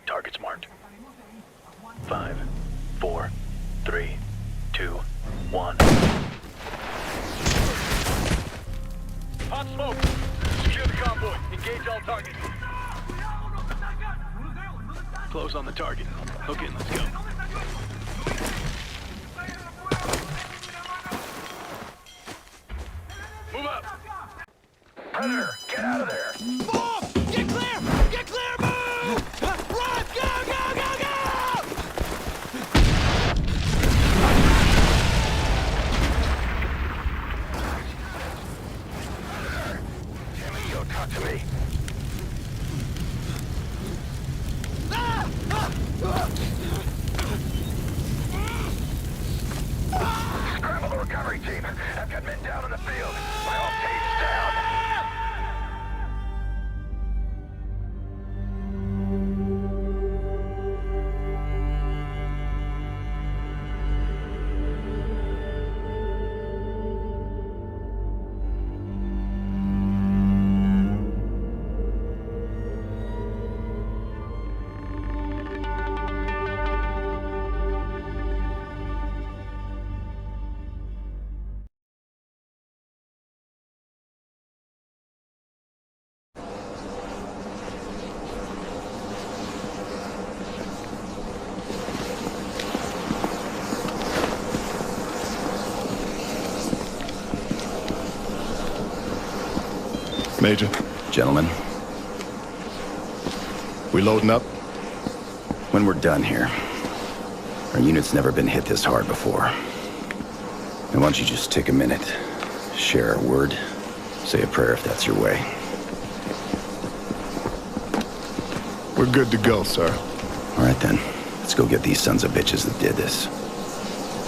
Targets marked. 5, 4, 3, 2, 1. Hot smoke! Secure the convoy. Engage all targets. Close on the target. Hook in, let's go. Move up! Predator, get out of there! Move! Get clear! Get clear! Move! Run! Go! Go! Go! Go! Jimmy, yo, talk to me. Scramble the recovery team. I've got men down in the field. My whole team's down. Major. Gentlemen, We loading up? when we're done here, our unit's never been hit this hard before. And why don't you just take a minute, share a word, say a prayer if that's your way. We're good to go, sir. All right then, let's go get these sons of bitches that did this.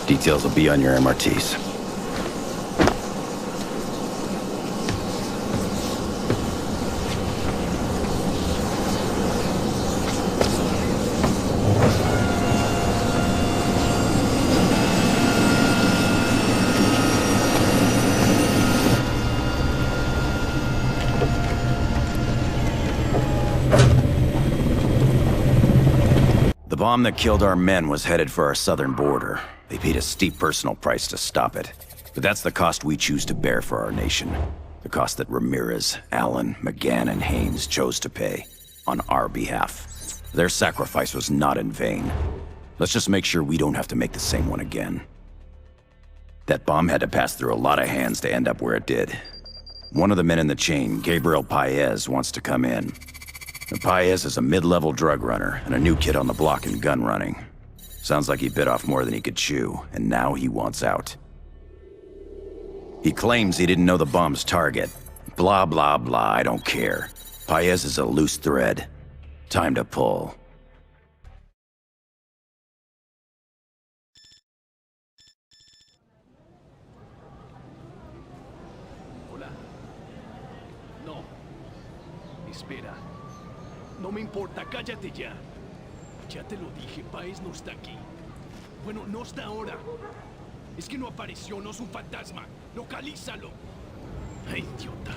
Details will be on your MRTs. The bomb that killed our men was headed for our southern border. They paid a steep personal price to stop it. But that's the cost we choose to bear for our nation. The cost that Ramirez, Allen, McGann, and Haynes chose to pay on our behalf. Their sacrifice was not in vain. Let's just make sure we don't have to make the same one again. That bomb had to pass through a lot of hands to end up where it did. One of the men in the chain, Gabriel PZ, wants to come in. PZ is a mid-level drug runner and a new kid on the block in gun running. Sounds like he bit off more than he could chew, and now he wants out. He claims he didn't know the bomb's target. Blah, blah, blah, I don't care. PZ is a loose thread. Time to pull. Hola. No. Espera. No me importa, cállate ya. Ya te lo dije, Páez no está aquí. Bueno, no está ahora. Es que no apareció, no es un fantasma. Localízalo. Ay, idiota.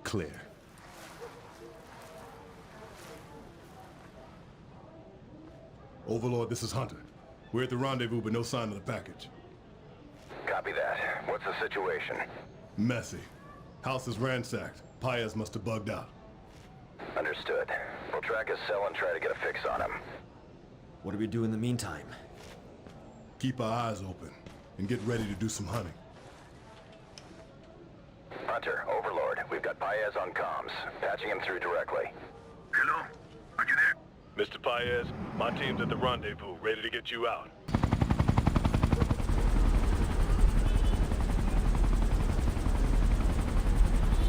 Clear. Overlord, this is Hunter. We're at the rendezvous, but no sign of the package. Copy that. What's the situation? Messy. House is ransacked. Páez must have bugged out. Understood. We'll track his cell and try to get a fix on him. What do we do in the meantime? Keep our eyes open and get ready to do some hunting. Hunter, Overlord, we've got Paez on comms. Patching him through directly. Hello? Are you there? Mr. Paez, my team's at the rendezvous, ready to get you out.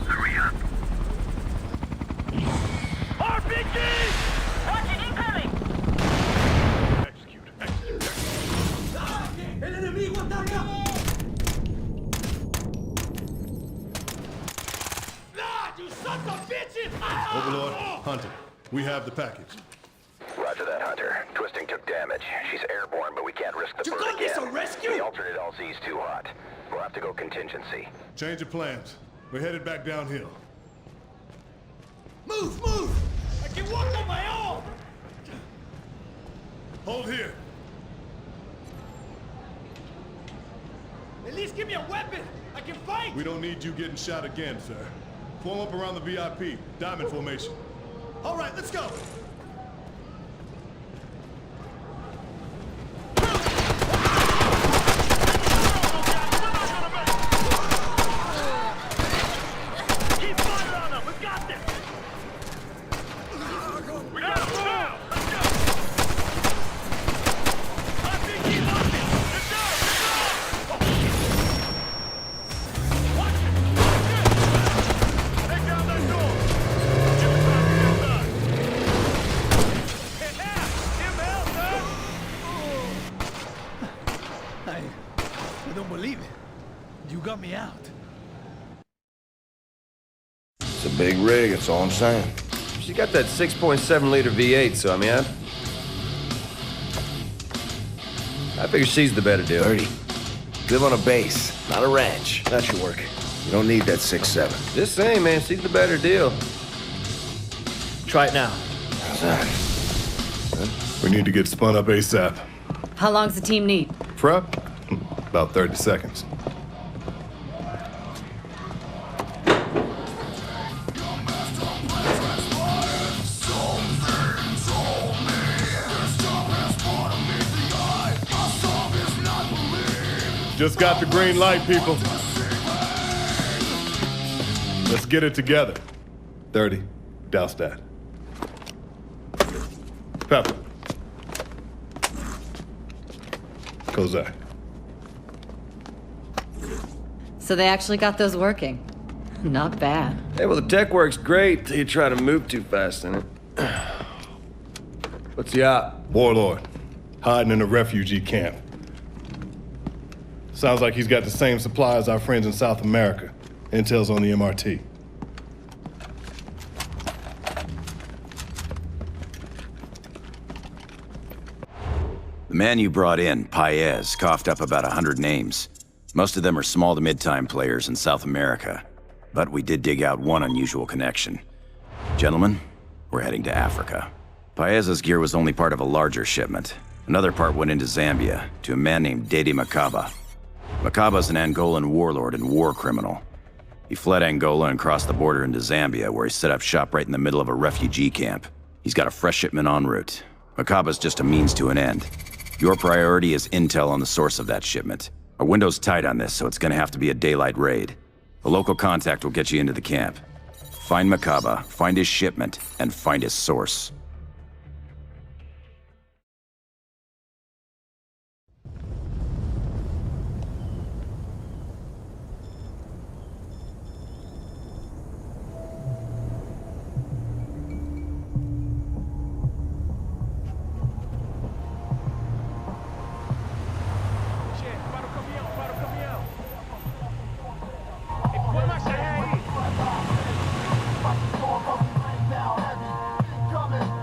Hurry up. RPG! Roger, incoming! Execute, execute, execute. ¡El enemigo ataca! Ah, you sons of bitches! Overlord, Hunter, we have the package. Roger that, Hunter. Twisting took damage. She's airborne, but we can't risk the You bird call this again. a rescue? The alternate LZ's too hot. We'll have to go contingency. Change of plans. We're headed back downhill. Move, move! I can walk on my own! Hold here. At least give me a weapon! I can fight! We don't need you getting shot again, sir. Form up around the VIP. Diamond formation. All right, let's go! Keep firing on them. We got this. We got them now. Let's go. RPG locked in. Let's go. Let's go. Oh, shit. Watch it. Take down that door. Get the top inside. Him help, sir. I don't believe it. You got me out. It's a big rig, that's all I'm saying. She got that 6.7 liter V8, so I mean, I figure she's the better deal. 30. Live on a base, not a ranch. That should work. You don't need that 6.7. Just saying, man, she's the better deal. Try it now. How's that? We need to get spun up ASAP. How long's the team need? Prep? About 30 seconds. Just got the green light, people. Let's get it together. 30. Douse that. Pepper. Kozak. So they actually got those working. Not bad. Hey, well, the tech works great till you try to move too fast in it. What's the op? Warlord. Hiding in a refugee camp. Sounds like he's got the same supply as our friends in South America. Intel's on the MRT. The man you brought in, Paez, coughed up about 100 names. Most of them are small to mid-time players in South America. But we did dig out one unusual connection. Gentlemen, we're heading to Africa. Paez's gear was only part of a larger shipment. Another part went into Zambia, to a man named Macaba. Macaba's an Angolan warlord and war criminal. He fled Angola and crossed the border into Zambia, where he set up shop right in the middle of a refugee camp. He's got a fresh shipment en route. Macaba's just a means to an end. Your priority is intel on the source of that shipment. Our window's tight on this, so it's gonna have to be a daylight raid. A local contact will get you into the camp. Find Macaba, find his shipment, and find his source. Coming.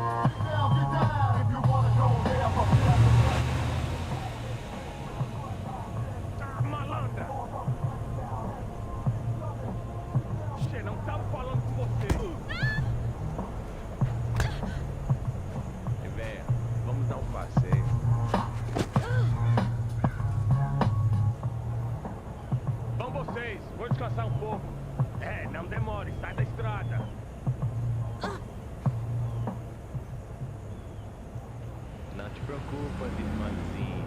preocupa, irmãzinha.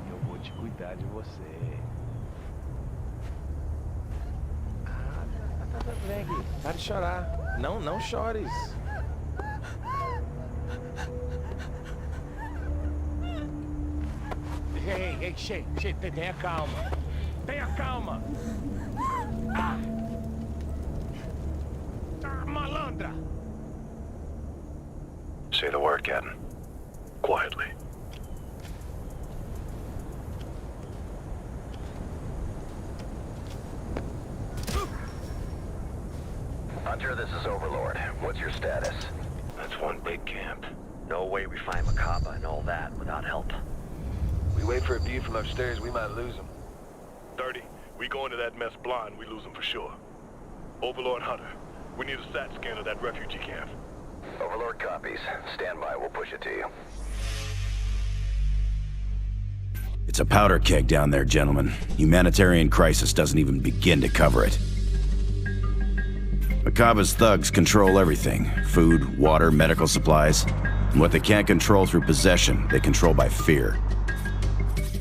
Eu vou te cuidar de você. Tá bem aqui. Para de chorar. Não chores. Ei, tenha calma. Tenha calma. Malandra! Say the word, Captain. Quietly. Hunter, this is Overlord. What's your status? That's one big camp. No way we find Macaba and all that without help. We wait for a view from upstairs, we might lose him. 30. We go into that mess blind, we lose them for sure. Overlord Hunter, we need a SAT scan of that refugee camp. Overlord copies. Stand by, we'll push it to you. It's a powder keg down there, gentlemen. Humanitarian crisis doesn't even begin to cover it. Macaba's thugs control everything. Food, water, medical supplies. And what they can't control through possession, they control by fear.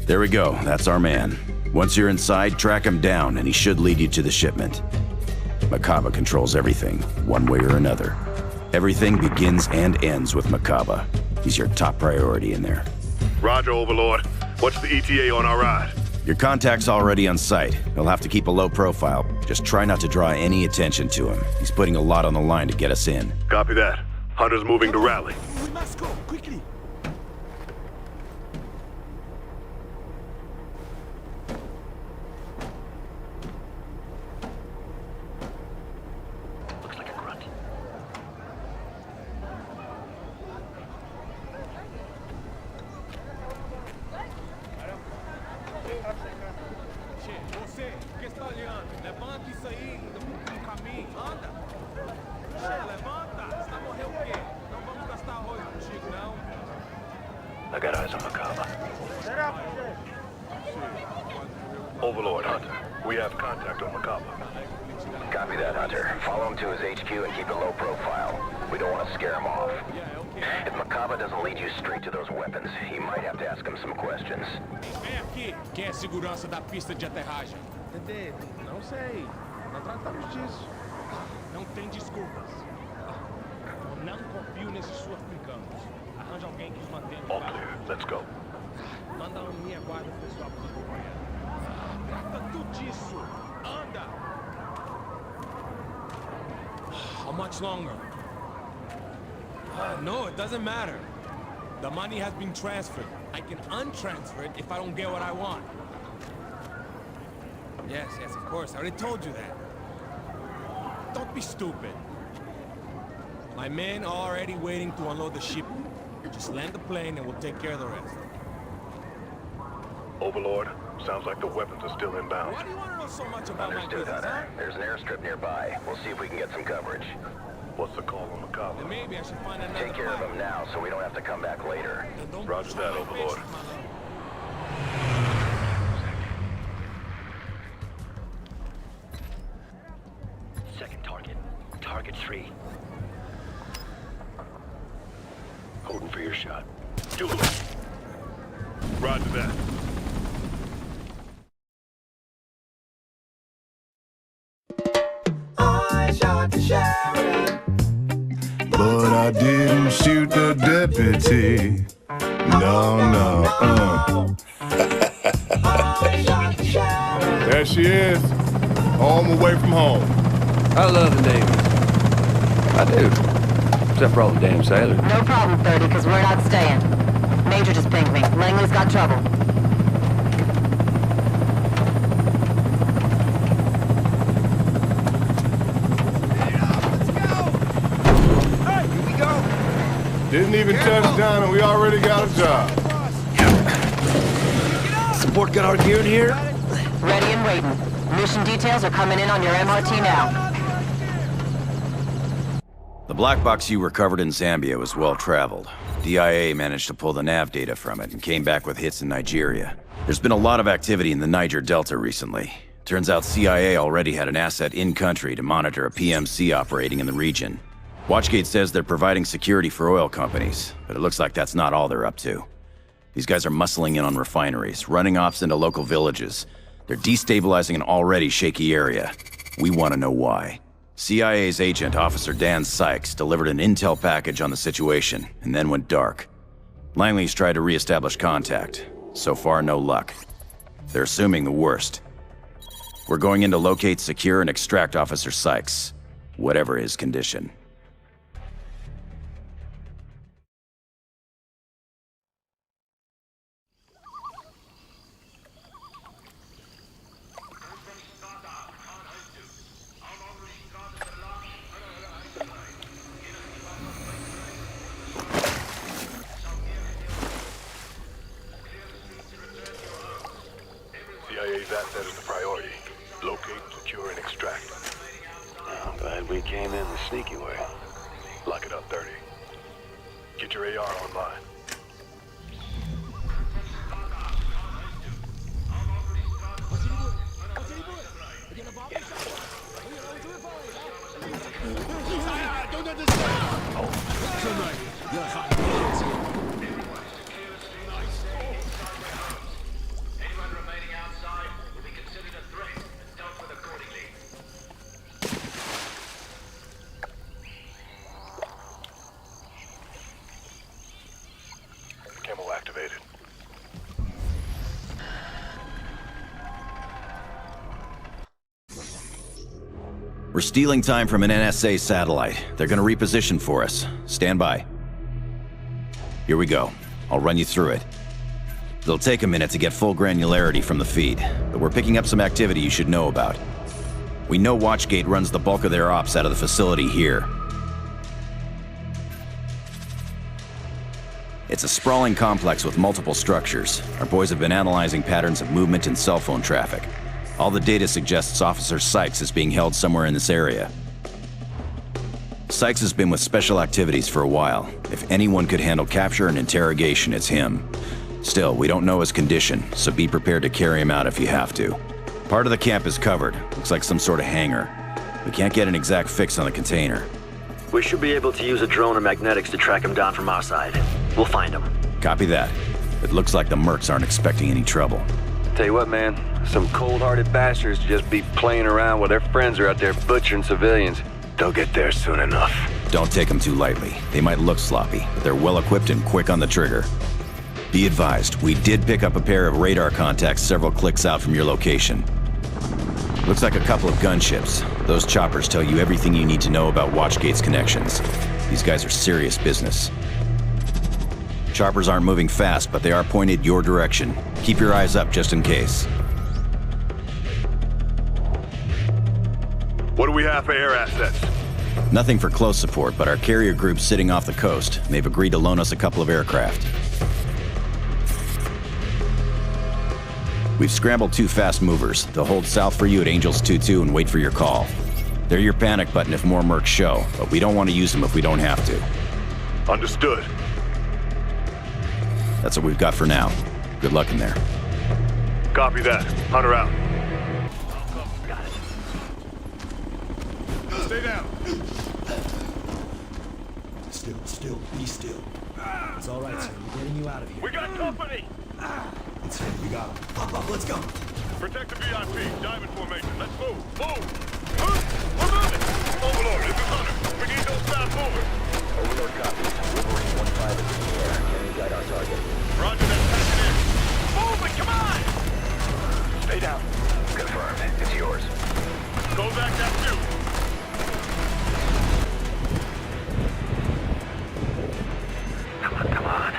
There we go, that's our man. Once you're inside, track him down, and he should lead you to the shipment. Macaba controls everything, one way or another. Everything begins and ends with Macaba. He's your top priority in there. Roger, Overlord. What's the ETA on our ride? Your contact's already on site. He'll have to keep a low profile. Just try not to draw any attention to him. He's putting a lot on the line to get us in. Copy that. Hunter's moving to rally. We must go, quickly. Looks like a grunt. Você, que está olhando? Levanta isso aí no caminho. Anda. Levanta. Você tá morrendo o quê? Não vamos gastar arroz contigo, não. I got eyes on Macaba. Overlord Hunter, we have contact on Macaba. Copy that, Hunter. Follow him to his HQ and keep a low profile. We don't want to scare him off. If Macaba doesn't lead you straight to those weapons, he might have to ask him some questions. Vem aqui. Quem é segurança da pista de aterragem? Entender? Não sei. Não tratamos disso. Não tem desculpas. Eu não confio nesses sul-africanos. Arranja alguém que os mantenha. All clear. Let's go. Manda a minha guarda pessoal para os acompanhar. Trata tudo disso. Anda. How much longer? No, it doesn't matter. The money has been transferred. I can untransfer it if I don't get what I want. Yes, of course. I already told you that. Don't be stupid. My men are already waiting to unload the ship. Just land the plane and we'll take care of the rest. Overlord, sounds like the weapons are still inbound. Why do you want to know so much about my Understood, business, Hunter. There's an airstrip nearby. We'll see if we can get some coverage. What's the call on Then Macaba? maybe I should find another Take care of pilot. him now so we don't have to come back later. Then don't Roger try that, my Overlord. patience, my love. Second target. Target 3. Holding for your shot. Do it. Roger that. I shot the sheriff. But I didn't shoot the deputy. No. I shot the sheriff. There she is. Home away from home. I love the Navy. I do. Except for all the damn sailors. No problem, 30, because we're not staying. Major just pinged me. Langley's got trouble. Didn't even touch down and we already got a job. Support got our gear in here? Ready and waiting. Mission details are coming in on your MRT now. The black box you recovered in Zambia was well-traveled. DIA managed to pull the nav data from it and came back with hits in Nigeria. There's been a lot of activity in the Niger Delta recently. Turns out CIA already had an asset in-country to monitor a PMC operating in the region. Watchgate says they're providing security for oil companies, but it looks like that's not all they're up to. These guys are muscling in on refineries, running ops into local villages. They're destabilizing an already shaky area. We want to know why. CIA's agent, Officer Dan Sykes, delivered an intel package on the situation, and then went dark. Langley's tried to re-establish contact. So far, no luck. They're assuming the worst. We're going in to locate, secure, and extract Officer Sykes, whatever his condition. CIA's asset is the priority. Locate, secure, and extract. I'm glad we came in the sneaky way. Lock it up, 30. Get your AR online. Camo activated. We're stealing time from an NSA satellite. They're gonna reposition for us. Stand by. Here we go. I'll run you through it. It'll take a minute to get full granularity from the feed, but we're picking up some activity you should know about. We know Watchgate runs the bulk of their ops out of the facility here. It's a sprawling complex with multiple structures. Our boys have been analyzing patterns of movement and cell phone traffic. All the data suggests Officer Sykes is being held somewhere in this area. Sykes has been with Special Activities for a while. If anyone could handle capture and interrogation, it's him. Still, we don't know his condition, so be prepared to carry him out if you have to. Part of the camp is covered. Looks like some sort of hangar. We can't get an exact fix on the container. We should be able to use a drone or magnetics to track him down from our side. We'll find him. Copy that. It looks like the mercs aren't expecting any trouble. Tell you what, man, some cold-hearted bastards just be playing around while their friends are out there butchering civilians. They'll get there soon enough. Don't take them too lightly. They might look sloppy, but they're well-equipped and quick on the trigger. Be advised, we did pick up a pair of radar contacts several clicks out from your location. Looks like a couple of gunships. Those choppers tell you everything you need to know about Watchgate's connections. These guys are serious business. Choppers aren't moving fast, but they are pointed your direction. Keep your eyes up just in case. What do we have for air assets? Nothing for close support, but our carrier group's sitting off the coast, and they've agreed to loan us a couple of aircraft. We've scrambled 2 fast movers. They'll hold south for you at Angels 2-2 and wait for your call. They're your panic button if more mercs show, but we don't want to use them if we don't have to. Understood. That's what we've got for now. Good luck in there. Copy that. Hunter out. Stay down. Still, be still. It's all right, sir. We're getting you out of here. We got company! It's him. We got him. Up, let's go. Protect the VIP. Diamond formation. Let's move. Move! We're moving! Overlord, this is Hunter. We need those fast movers. Overlord copies. Wolverine 1-5 is in the air. Can you guide our target? Roger that. Pass it in. Move it, come on! Stay down. Confirmed. It's yours. Go back, that's you. Come on.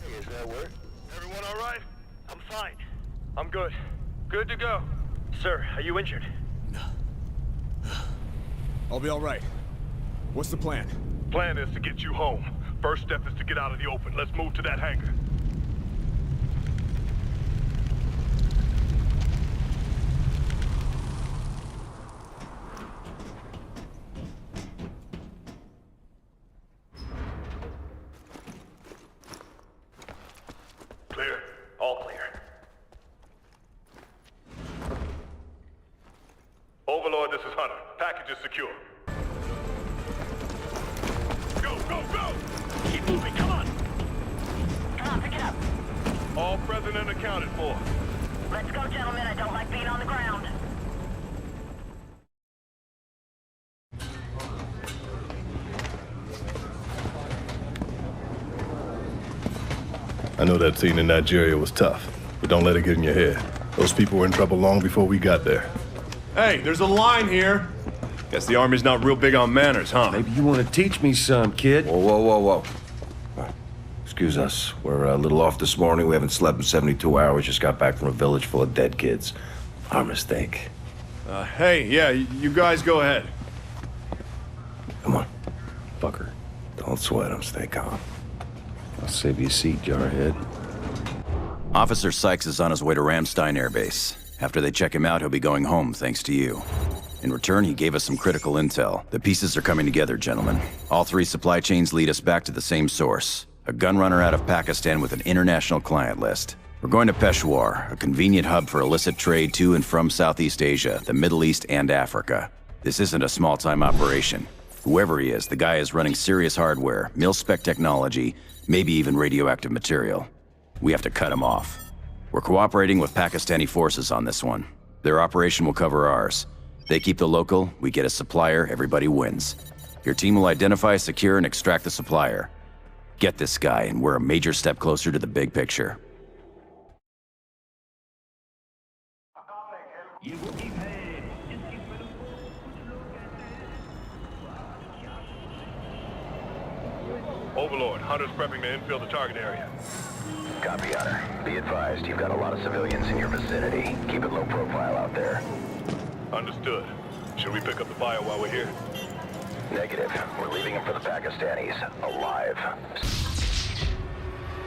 Hey, is that work? Everyone all right? I'm fine. I'm good. Good to go. Sir, are you injured? I'll be all right. What's the plan? Plan is to get you home. First step is to get out of the open. Let's move to that hangar. secure. Go, go, go! Keep moving, come on! Come on, pick it up. All present and accounted for. Let's go, gentlemen. I don't like being on the ground. I know that scene in Nigeria was tough, but don't let it get in your head. Those people were in trouble long before we got there. Hey, there's a line here. Guess the Army's not real big on manners, huh? Maybe you want to teach me some, kid. Whoa, whoa, whoa, whoa. Excuse us. We're a little off this morning. We haven't slept in 72 hours. Just got back from a village full of dead kids. Our mistake. Hey, yeah, you guys go ahead. Come on. Fucker. Don't sweat him. Stay calm. I'll save you a seat, jarhead. Officer Sykes is on his way to Ramstein Air Base. After they check him out, he'll be going home thanks to you. In return, he gave us some critical intel. The pieces are coming together, gentlemen. All three supply chains lead us back to the same source. A gun runner out of Pakistan with an international client list. We're going to Peshawar, a convenient hub for illicit trade to and from Southeast Asia, the Middle East, and Africa. This isn't a small-time operation. Whoever he is, the guy is running serious hardware, mil-spec technology, maybe even radioactive material. We have to cut him off. We're cooperating with Pakistani forces on this one. Their operation will cover ours. They keep the local, we get a supplier, everybody wins. Your team will identify, secure, and extract the supplier. Get this guy, and we're a major step closer to the big picture. Overlord, Hunter's prepping to infill the target area. Copy, Hunter. Be advised, you've got a lot of civilians in your vicinity. Keep it low profile out there. Understood. Should we pick up the fire while we're here? Negative. We're leaving him for the Pakistanis. Alive.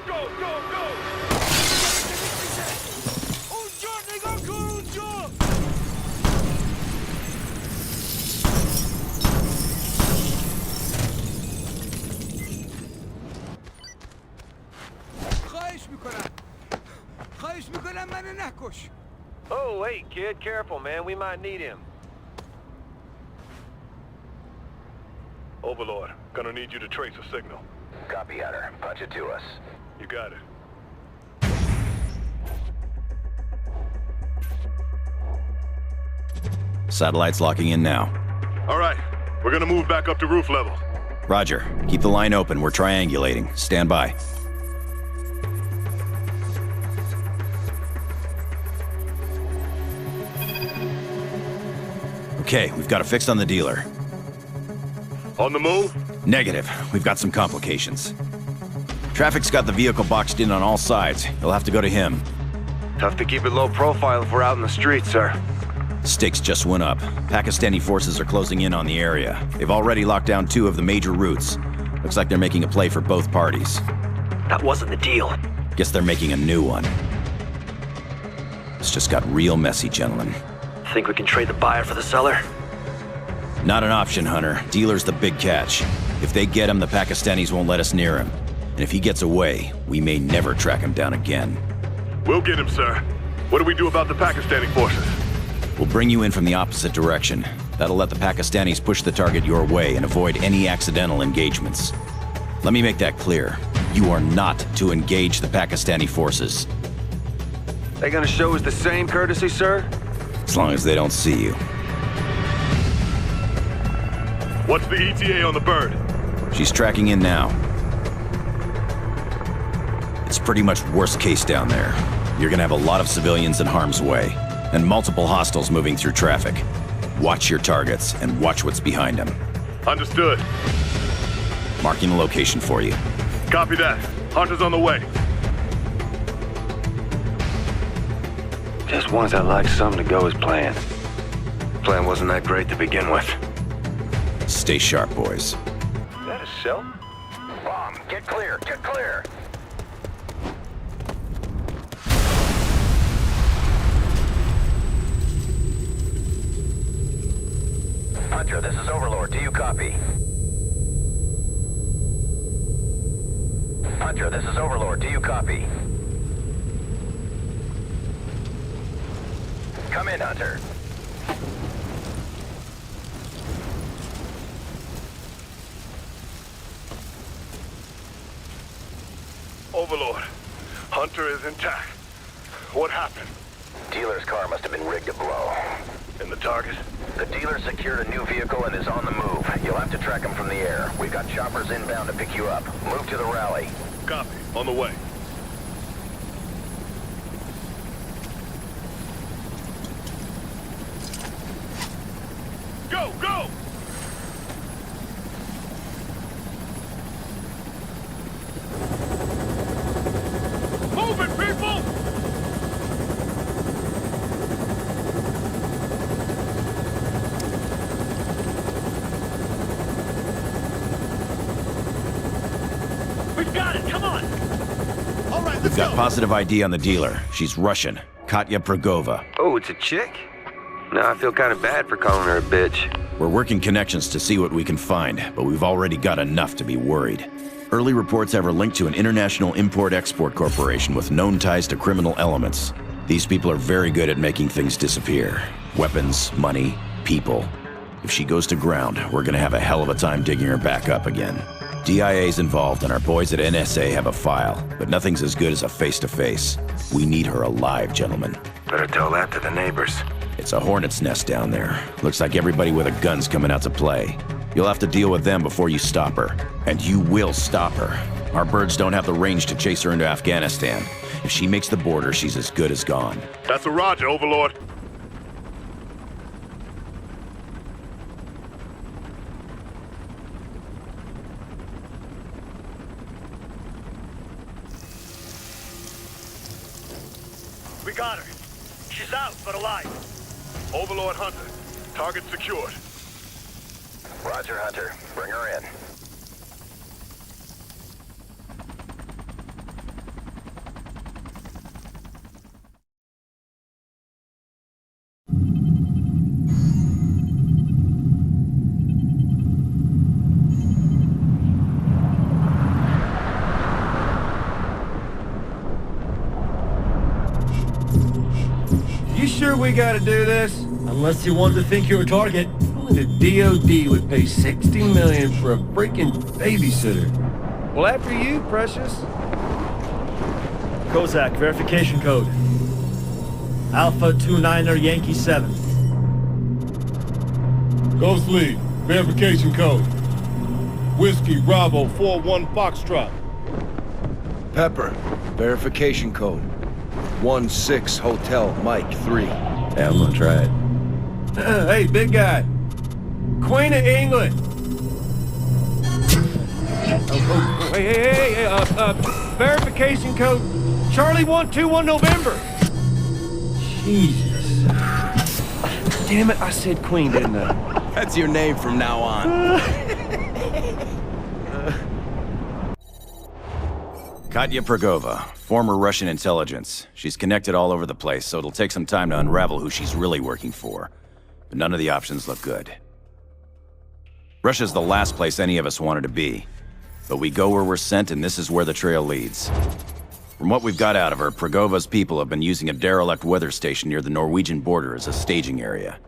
Go, go, go! Oh, wait, kid, careful, man. We might need him. Overlord, gonna need you to trace a signal. Copy, Hunter. Punch it to us. You got it. Satellite's locking in now. All right, we're gonna move back up to roof level. Roger. Keep the line open. We're triangulating. Stand by. Okay, we've got a fix on the dealer. On the move? Negative. We've got some complications. Traffic's got the vehicle boxed in on all sides. You'll have to go to him. Tough to keep it low profile if we're out in the streets, sir. Stakes just went up. Pakistani forces are closing in on the area. They've already locked down 2 of the major routes. Looks like they're making a play for both parties. That wasn't the deal. Guess they're making a new one. It's just got real messy, gentlemen. Think we can trade the buyer for the seller? Not an option, Hunter. Dealer's the big catch. If they get him, the Pakistanis won't let us near him. And if he gets away, we may never track him down again. We'll get him, sir. What do we do about the Pakistani forces? We'll bring you in from the opposite direction. That'll let the Pakistanis push the target your way and avoid any accidental engagements. Let me make that clear. You are not to engage the Pakistani forces. They gonna show us the same courtesy, sir? As long as they don't see you. What's the ETA on the bird? She's tracking in now. It's pretty much worst case down there. You're gonna have a lot of civilians in harm's way, and multiple hostiles moving through traffic. Watch your targets, and watch what's behind them. Understood. Marking the location for you. Copy that. Hunter's on the way. Just once I'd like something to go as planned. Plan wasn't that great to begin with. Stay sharp, boys. Is that a shell? Bomb! Get clear! Get clear! Hunter, this is Overlord. Do you copy? Hunter, this is Overlord. Do you copy? Come in, Hunter. Overlord. Hunter is intact. What happened? Dealer's car must have been rigged to blow. And the target? The dealer secured a new vehicle and is on the move. You'll have to track him from the air. We've got choppers inbound to pick you up. Move to the rally. Copy. On the way. Go! Go! Move it, people! We've got it, come on! All right, We've got positive ID on the dealer. She's Russian. Katya Progova. Oh, it's a chick? No, I feel kind of bad for calling her a bitch. We're working connections to see what we can find, but we've already got enough to be worried. Early reports have her linked to an international import-export corporation with known ties to criminal elements. These people are very good at making things disappear. Weapons, money, people. If she goes to ground, we're gonna have a hell of a time digging her back up again. DIA's involved and our boys at NSA have a file, but nothing's as good as a face-to-face. We need her alive, gentlemen. Better tell that to the neighbors. It's a hornet's nest down there. Looks like everybody with a gun's coming out to play. You'll have to deal with them before you stop her. And you will stop her. Our birds don't have the range to chase her into Afghanistan. If she makes the border, she's as good as gone. That's a Roger, Overlord. We got her. She's out, but alive. Overlord Hunter. Target secured. Roger, Hunter. Bring her in. You sure we gotta do this? Unless you want to think you're a target. The DOD would pay $60 million for a freaking babysitter. Well, after you, Precious. Kozak, verification code. Alpha 29er Yankee 7. Ghost Lead, verification code. Whiskey Bravo 41 Foxtrot. Pepper, verification code. 16 Hotel Mike 3. Yeah, I'm gonna try it. Hey, big guy. Queen of England. Hey, verification code. Charlie 121 November. Jesus. Damn it, I said Queen, didn't I? That's your name from now on. Katya Progova, former Russian intelligence. She's connected all over the place, so it'll take some time to unravel who she's really working for. But none of the options look good. Russia's the last place any of us wanted to be. But we go where we're sent, and this is where the trail leads. From what we've got out of her, Progova's people have been using a derelict weather station near the Norwegian border as a staging area.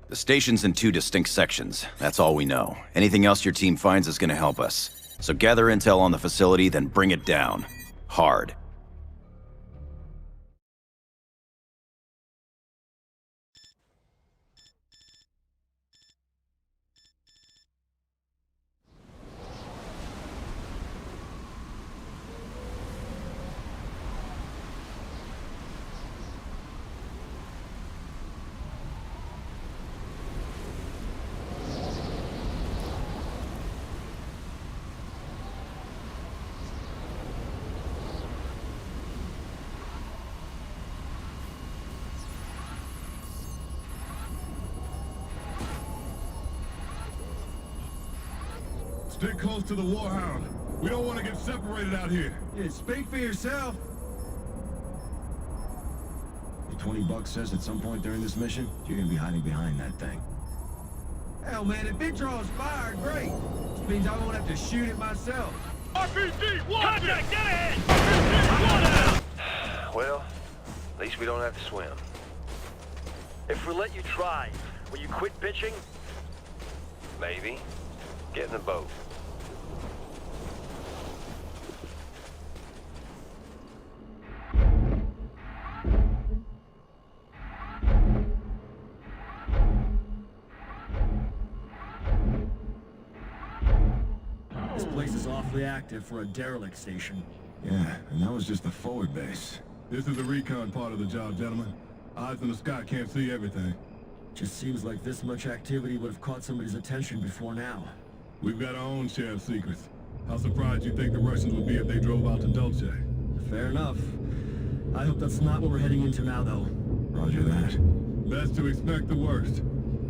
The station's in 2 distinct sections. That's all we know. Anything else your team finds is gonna help us. So gather intel on the facility, then bring it down. Hard. Stick close to the Warhound. We don't want to get separated out here. Yeah, speak for yourself. The $20 says at some point during this mission, you're gonna be hiding behind that thing. Hell, man, if it draws fire, great. This means I won't have to shoot it myself. RPG, watch it! Contact, get ahead! Well, at least we don't have to swim. If we let you try, will you quit bitching? Maybe. Get in the boat. awfully active for a derelict station. Yeah, and that was just the forward base. This is the recon part of the job, gentlemen. Eyes in the sky can't see everything. Just seems like this much activity would have caught somebody's attention before now. We've got our own share of secrets. How surprised you think the Russians would be if they drove out to Dulce? Fair enough. I hope that's not what we're heading into now, though. Roger that. Best to expect the worst.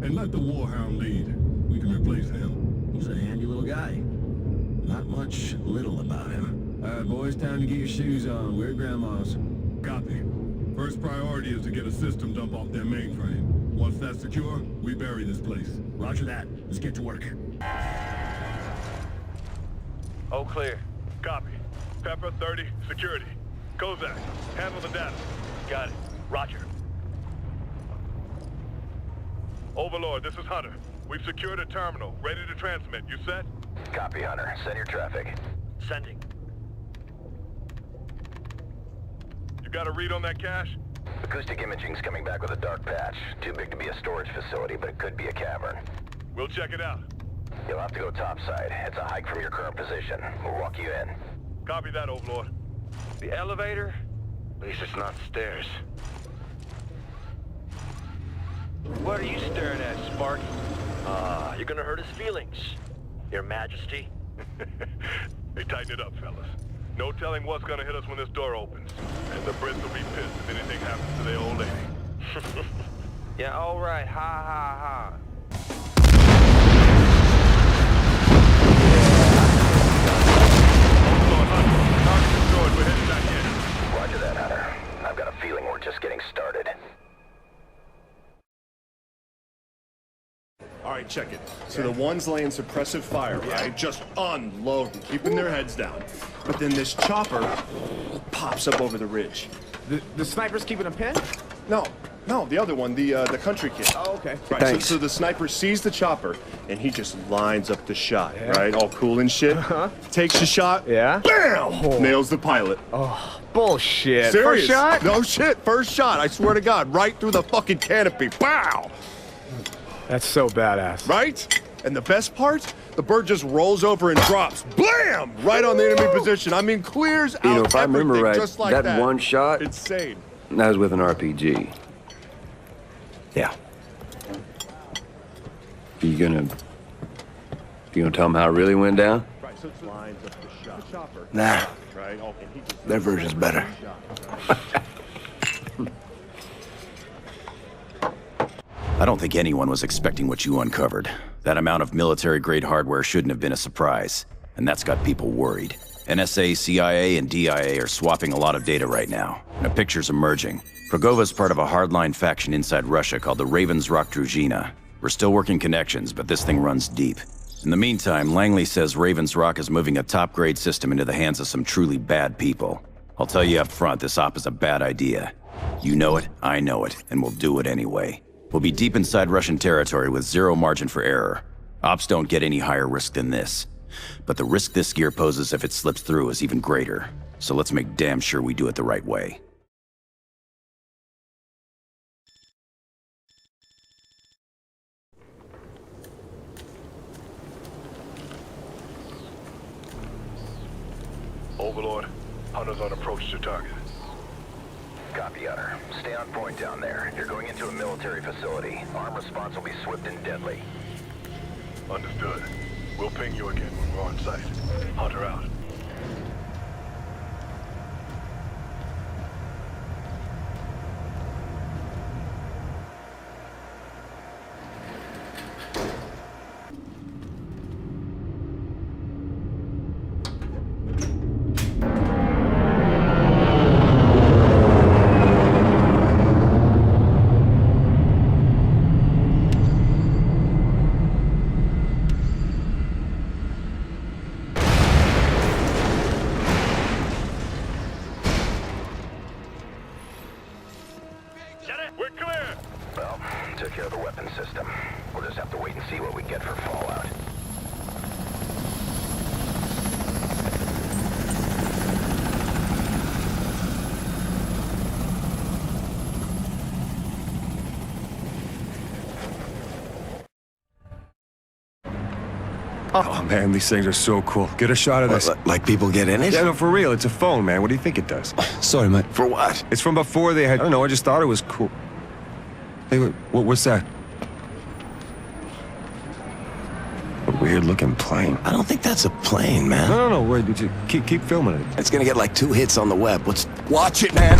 And let the Warhound lead. We can replace him. He's a handy little guy. Not much little about him. All right, boys, time to get your shoes on. We're at Grandma's. Copy. First priority is to get a system dump off their mainframe. Once that's secure, we bury this place. Roger that. Let's get to work. All clear. Copy. Pepper, 30, security. Kozak, handle the data. Got it. Roger. Overlord, this is Hunter. We've secured a terminal, ready to transmit. You set? Copy, Hunter. Send your traffic. Sending. You got a read on that cache? Acoustic imaging's coming back with a dark patch. Too big to be a storage facility, but it could be a cavern. We'll check it out. You'll have to go topside. It's a hike from your current position. We'll walk you in. Copy that, Overlord. The elevator? At least it's not stairs. What are you staring at, Sparky? You're gonna hurt his feelings. Your Majesty. Hey, tighten it up, fellas. No telling what's gonna hit us when this door opens. And the Brits will be pissed if anything happens to their old lady. Yeah, all right. Ha, ha, ha. Target destroyed. We're heading back in. Roger that, Hunter. I've got a feeling we're just getting started. All right, check it. So the ones laying suppressive fire, right? Just unloading, keeping their heads down. But then this chopper pops up over the ridge. The sniper's keeping a pin? No, the other one, the country kid. Oh, okay. Right, so the sniper sees the chopper, and he just lines up the shot, right? All cool and shit. Takes the shot. Yeah. Bam! Nails the pilot. Oh, bullshit. Serious? First shot? No shit, first shot. I swear to God, right through the fucking canopy. Pow! That's so badass. Right? And the best part? The bird just rolls over and drops. Blam! Right on the enemy position. I mean, clears out if I remember everything right, just like that one shot, insane. That was with an RPG. Yeah. You gonna tell them how it really went down? Right, so lines up the shot. The chopper. Nah. Right? And he just Their version's better. I don't think anyone was expecting what you uncovered. That amount of military-grade hardware shouldn't have been a surprise, and that's got people worried. NSA, CIA, and DIA are swapping a lot of data right now, and a picture's emerging. Progova's part of a hardline faction inside Russia called the Ravens Rock Druzhina. We're still working connections, but this thing runs deep. In the meantime, Langley says Ravens Rock is moving a top-grade system into the hands of some truly bad people. I'll tell you up front, this op is a bad idea. You know it, I know it, and we'll do it anyway. We'll be deep inside Russian territory with zero margin for error. Ops don't get any higher risk than this. But the risk this gear poses if it slips through is even greater. So let's make damn sure we do it the right way. Overlord, Hunter's on approach to target. Copy, Hunter. Stay on point down there. You're going into a military facility. Arm response will be swift and deadly. Understood. We'll ping you again when we're on site. Hunter out. We're clear! Well, took care of the weapon system. We'll just have to wait and see what we get for fallout. Oh, man, these things are so cool. Get a shot of this. Like people get in it? Yeah, no, for real. It's a phone, man. What do you think it does? Sorry, mate. For what? It's from before they had... I don't know, I just thought it was cool. Hey, what's that? A weird-looking plane. I don't think that's a plane, man. No, wait, keep filming it. It's gonna get like 2 hits on the web. Watch it, man.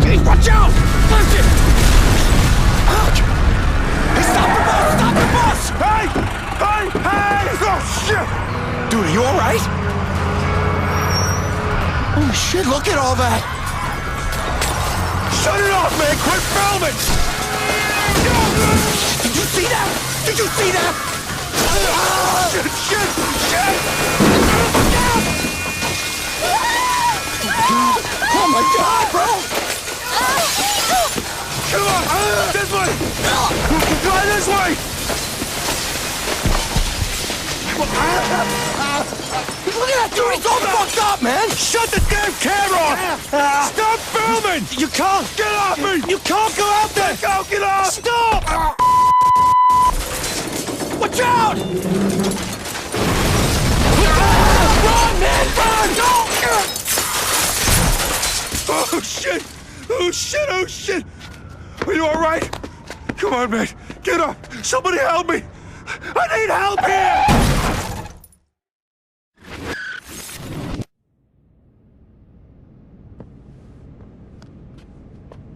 Hey, watch out! Clancy! Ouch! Hey, stop the bus! Stop the bus! Hey! Oh, shit! Dude, are you all right? Oh, shit, look at all that! Shut it off, man! Quit filming! Did you see that? Did you see that? Shit! Oh my God, bro! Come on! This way! Try this way! Look at that dude! He's all fucked up, man! Shut the damn camera off! Stop filming! You can't! Get off me! You can't go out there! Go, get off! Stop! Watch out! Run, man! Run! Go! Oh, shit! Oh, shit! Oh, shit! Are you all right? Come on, man. Get up! Somebody help me! I need help here!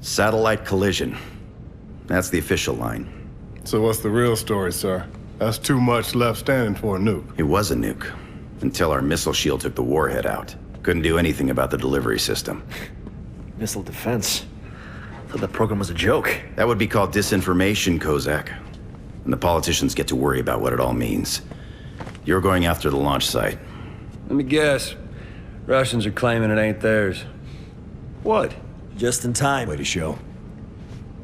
Satellite collision. That's the official line. So what's the real story, sir? That's too much left standing for a nuke. It was a nuke. Until our missile shield took the warhead out. Couldn't do anything about the delivery system. Missile defense? I thought the program was a joke. That would be called disinformation, Kozak. And the politicians get to worry about what it all means. You're going after the launch site. Let me guess. Russians are claiming it ain't theirs. What? Just in time. Way to show.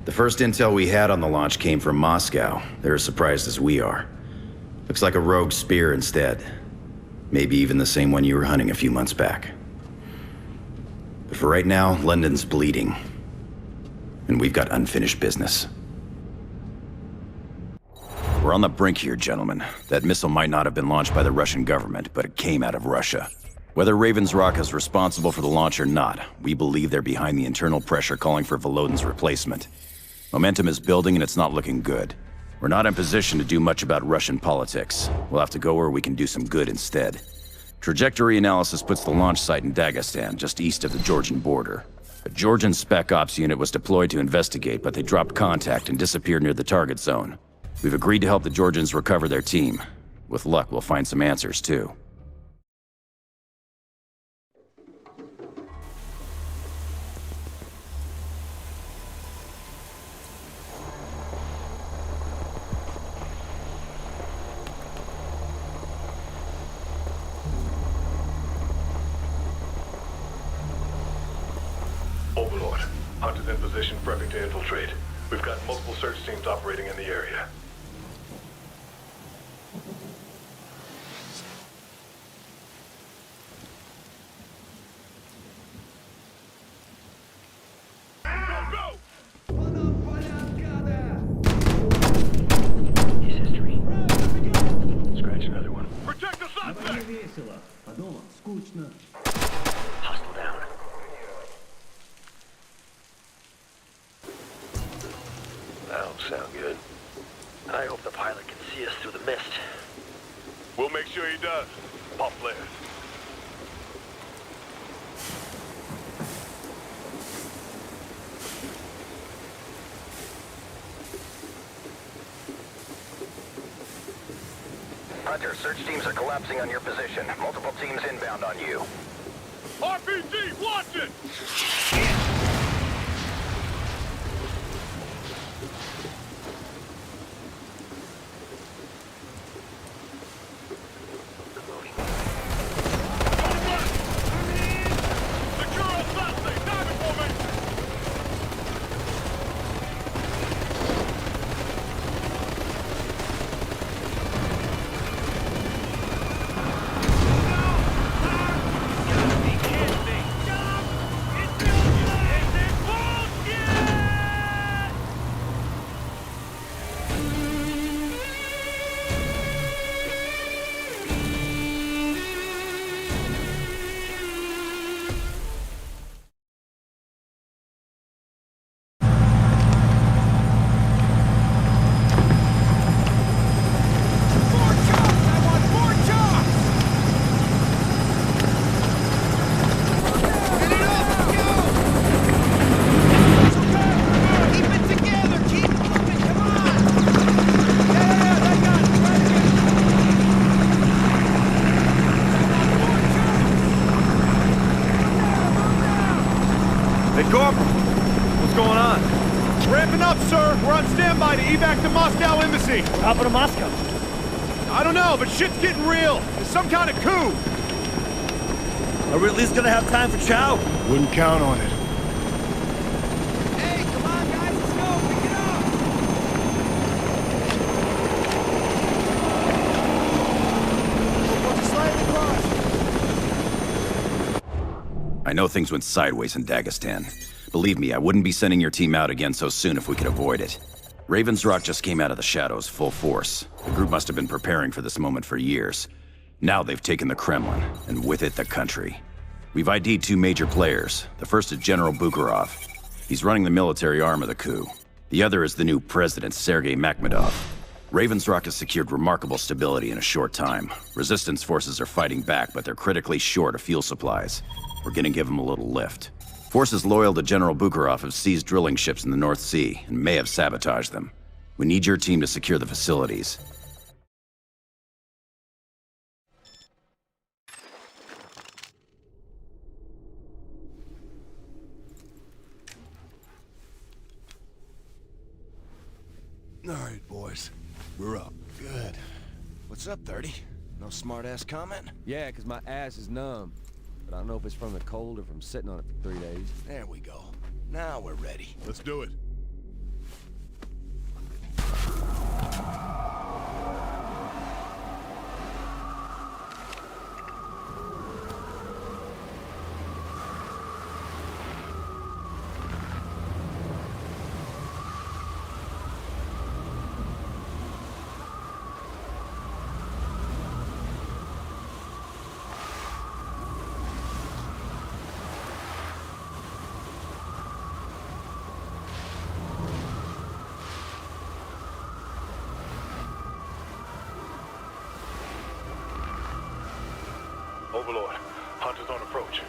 The first intel we had on the launch came from Moscow. They're as surprised as we are. Looks like a rogue spear instead. Maybe even the same one you were hunting a few months back. But for right now, London's bleeding. And we've got unfinished business. We're on the brink here, gentlemen. That missile might not have been launched by the Russian government, but it came out of Russia. Whether Raven's Rock is responsible for the launch or not, we believe they're behind the internal pressure calling for Volodin's replacement. Momentum is building and it's not looking good. We're not in position to do much about Russian politics. We'll have to go where we can do some good instead. Trajectory analysis puts the launch site in Dagistan, just east of the Georgian border. A Georgian spec ops unit was deployed to investigate, but they dropped contact and disappeared near the target zone. We've agreed to help the Georgians recover their team. With luck, we'll find some answers, too. Overlord, hunters in position prepping to infiltrate. We've got multiple search teams operating in the area. Hostile down. That don't sound good. I hope the pilot can see us through the mist. We'll make sure he does. Pop flares. Hunter, search teams are collapsing on your position. Multiple teams inbound on you. RPG, watch it! Corporal, what's going on? Ramping up, sir. We're on standby to evac the Moscow embassy. What happened to Moscow? I don't know, but shit's getting real. There's some kind of coup. Are we at least gonna have time for chow? Wouldn't count on it. Hey, come on, guys, let's go. Pick it up. We'll just slide across. I know things went sideways in Dagistan. Believe me, I wouldn't be sending your team out again so soon if we could avoid it. Raven's Rock just came out of the shadows, full force. The group must have been preparing for this moment for years. Now they've taken the Kremlin, and with it the country. We've ID'd 2 major players. The first is General Bukharov. He's running the military arm of the coup. The other is the new president, Sergei Makhmedov. Raven's Rock has secured remarkable stability in a short time. Resistance forces are fighting back, but they're critically short of fuel supplies. We're gonna give them a little lift. Forces loyal to General Bukharov have seized drilling ships in the North Sea and may have sabotaged them. We need your team to secure the facilities. All right, boys. We're up. Good. What's up, 30? No smart-ass comment? Yeah, 'cause my ass is numb. But I don't know if it's from the cold or from sitting on it for 3 days. There we go. Now we're ready. Let's do it. Overlord, Hunter's on approach.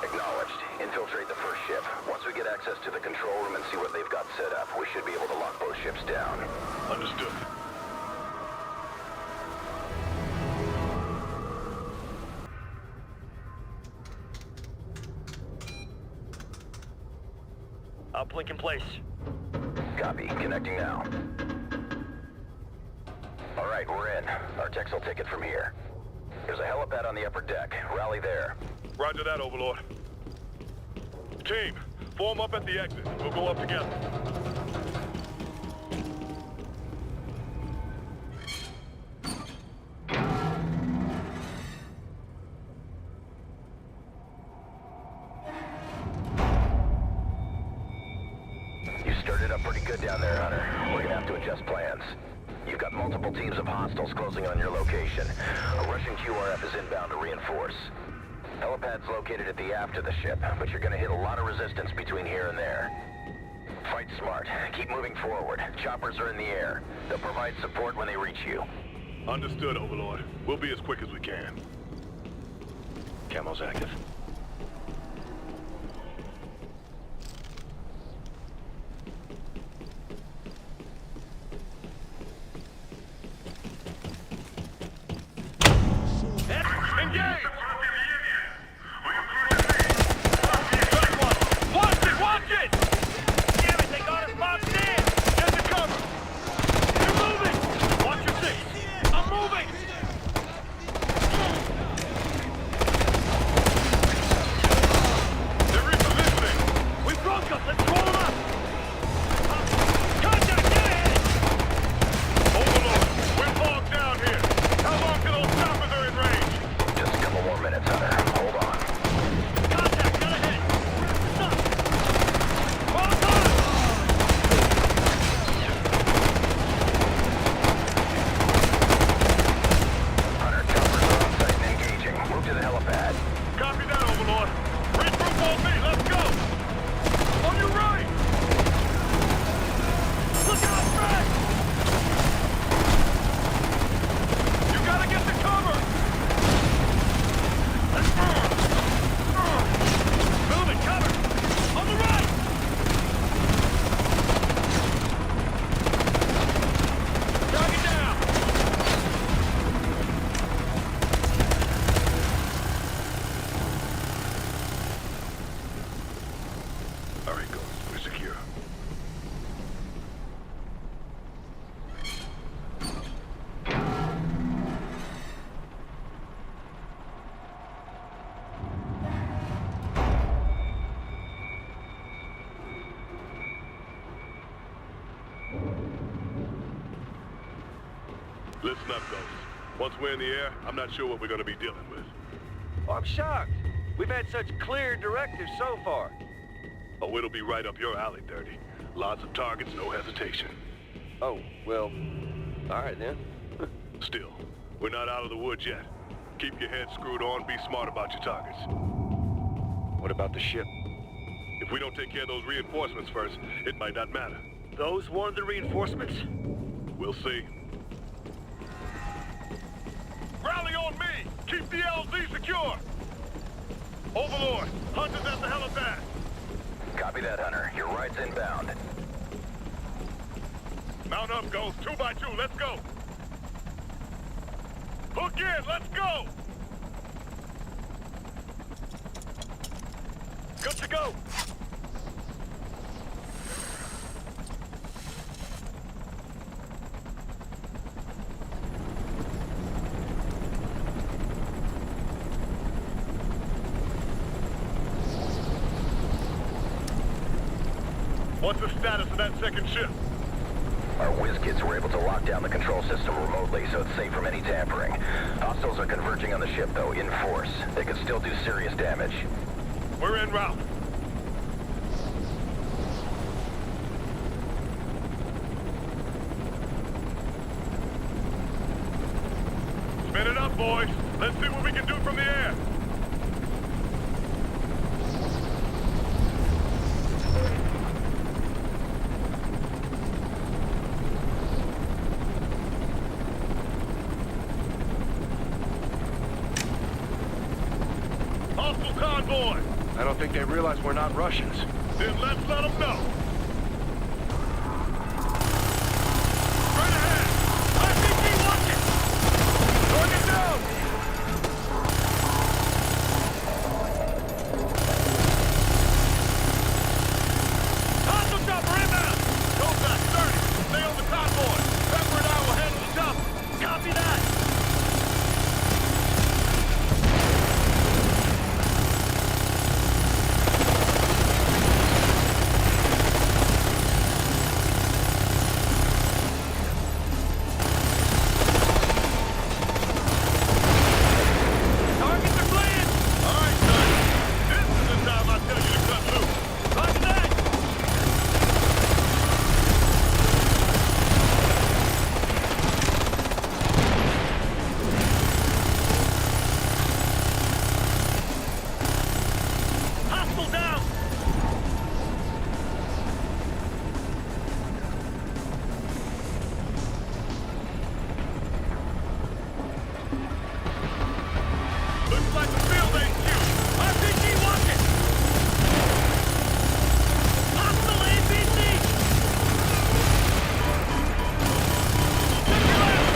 Acknowledged. Infiltrate the first ship. Once we get access to the control room and see what they've got set up, we should be able to lock both ships down. Understood. Uplink in place. Copy. Connecting now. All right, we're in. Our techs will take it from here. There's a helipad on the upper deck. Rally there. Roger that, Overlord. Team, form up at the exit. We'll go up together. You started up pretty good down there, Hunter. We're gonna have to adjust plans. You've got multiple teams of hostiles closing on your location. A Russian QRF is inbound to reinforce. Helipad's located at the aft of the ship, but you're gonna hit a lot of resistance between here and there. Fight smart. Keep moving forward. Choppers are in the air. They'll provide support when they reach you. Understood, Overlord. We'll be as quick as we can. Camo's active. Engage! Watch it! Damn it, they got us boxed in! Get to cover! You're moving! Watch your six! I'm moving! They're repositioning! We broke them! Let's roll them up! Contact! Get ahead! Overlord, we're bogged down here! How long till those choppers are in range? Just a couple more minutes, Hunter. Hold on. Contact! Get ahead! Stop! Hunter, choppers are on site and engaging. Move to the helipad. Copy that, Overlord. Regroup on me. Let's go. On your right. Look out, Fred. You gotta get the cover. Let's move. Move it, cover. On the right. Target down. Listen up, Ghost. Once we're in the air, I'm not sure what we're gonna be dealing with. Oh, I'm shocked. We've had such clear directives so far. Oh, it'll be right up your alley, Dirty. Lots of targets, no hesitation. Oh, well, all right then. Still, we're not out of the woods yet. Keep your head screwed on, be smart about your targets. What about the ship? If we don't take care of those reinforcements first, it might not matter. Those weren't the reinforcements? We'll see. Rally on me! Keep the LZ secure! Overlord, Hunter's at the helipad! Copy that, Hunter. Your ride's inbound. Mount up, Ghost. 2x2, let's go! Hook in, let's go! Good to go! What's the status of that second ship? Our whiz kids were able to lock down the control system remotely, so it's safe from any tampering. Hostiles are converging on the ship, though, in force. They could still do serious damage. We're en route. Spin it up, boys. Let's see what we can do from the air. Hostile convoy! I don't think they realize we're not Russians. Then let's let them know. Straight ahead! RPG, watch it! Target down! Hostile chopper inbound! Contact 30. Stay on the convoy. Pepper and I will handle the chopper. Copy that! Targets are cleared! All right, son. This is the time I tell you to cut loose. Roger that! Hostile down! Looks like the field HQ. RPG, watch it! Hostile APC! Check your left!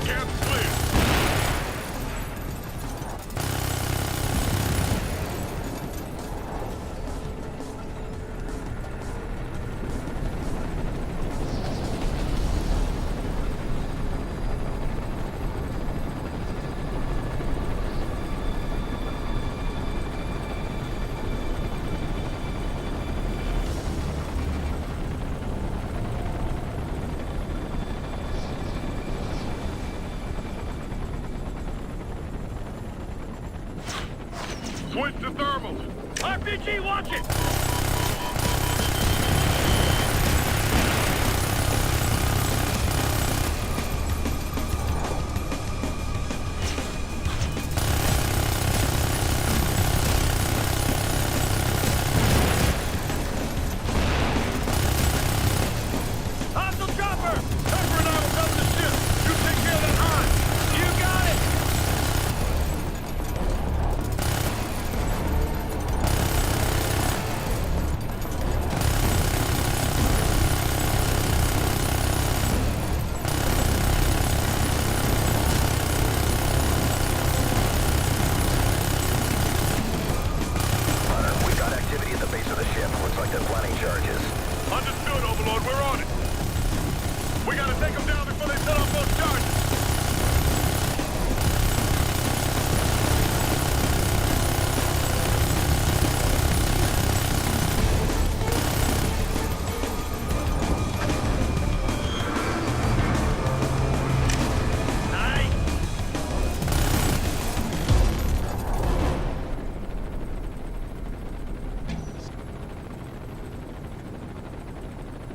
Camp's clear. Switch to thermals. RPG, watch it! Hostile chopper! Pepper and I will cover the ship. You take care of that hive. You got it!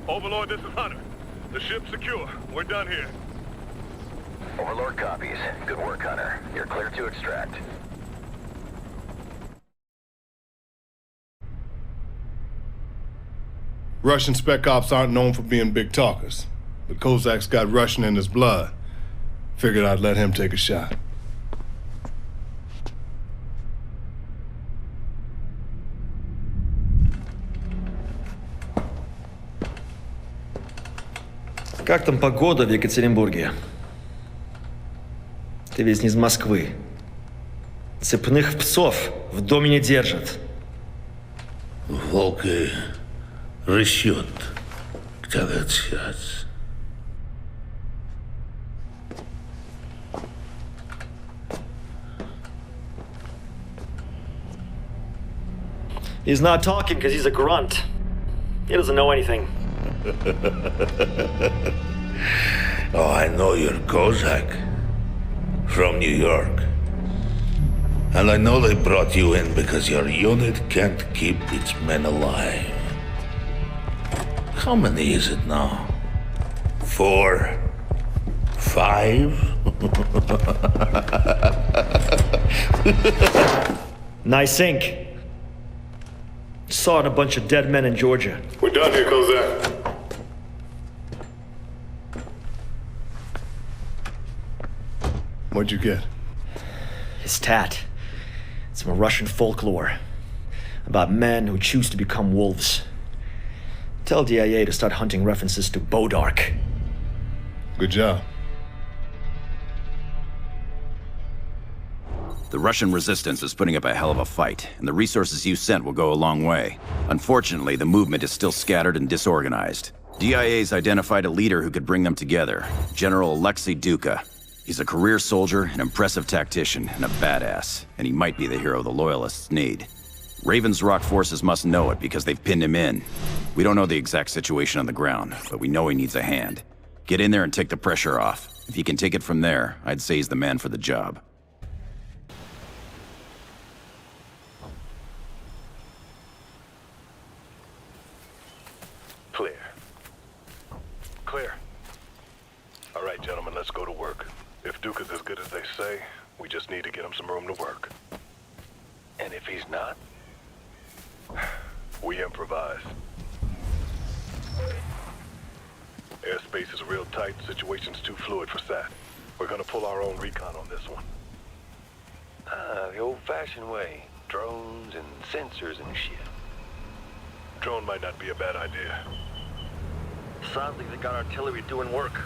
Overlord, this is Hunter. The ship's secure. We're done here. Overlord copies. Good work, Hunter. You're clear to extract. Russian spec ops aren't known for being big talkers, but Kozak's got Russian in his blood. Figured I'd let him take a shot. Как там погода в Екатеринбурге? Ты ведь не из Москвы. Цепных псов в доме не держат. Волки расчет, говорят сейчас. He's not talking because he's a grunt. He doesn't know anything. Oh, I know you're Kozak. From New York. And I know they brought you in because your unit can't keep its men alive. How many is it now? 4? 5? Nice ink. Saw a bunch of dead men in Georgia. We're done here, Kozak. What'd you get? His tat. It's from Russian folklore. About men who choose to become wolves. Tell DIA to start hunting references to Bodark. Good job. The Russian resistance is putting up a hell of a fight, and the resources you sent will go a long way. Unfortunately, the movement is still scattered and disorganized. DIA's identified a leader who could bring them together, General Alexei Duka. He's a career soldier, an impressive tactician, and a badass, and he might be the hero the Loyalists need. Raven's Rock forces must know it because they've pinned him in. We don't know the exact situation on the ground, but we know he needs a hand. Get in there and take the pressure off. If he can take it from there, I'd say he's the man for the job. Clear. Clear. All right, gentlemen, let's go to work. If Duke is as good as they say, we just need to get him some room to work. And if he's not? We improvise. Airspace is real tight, situation's too fluid for SAT. We're gonna pull our own recon on this one. Ah, the old-fashioned way. Drones and sensors and shit. Drone might not be a bad idea. Sounds like they got artillery doing work.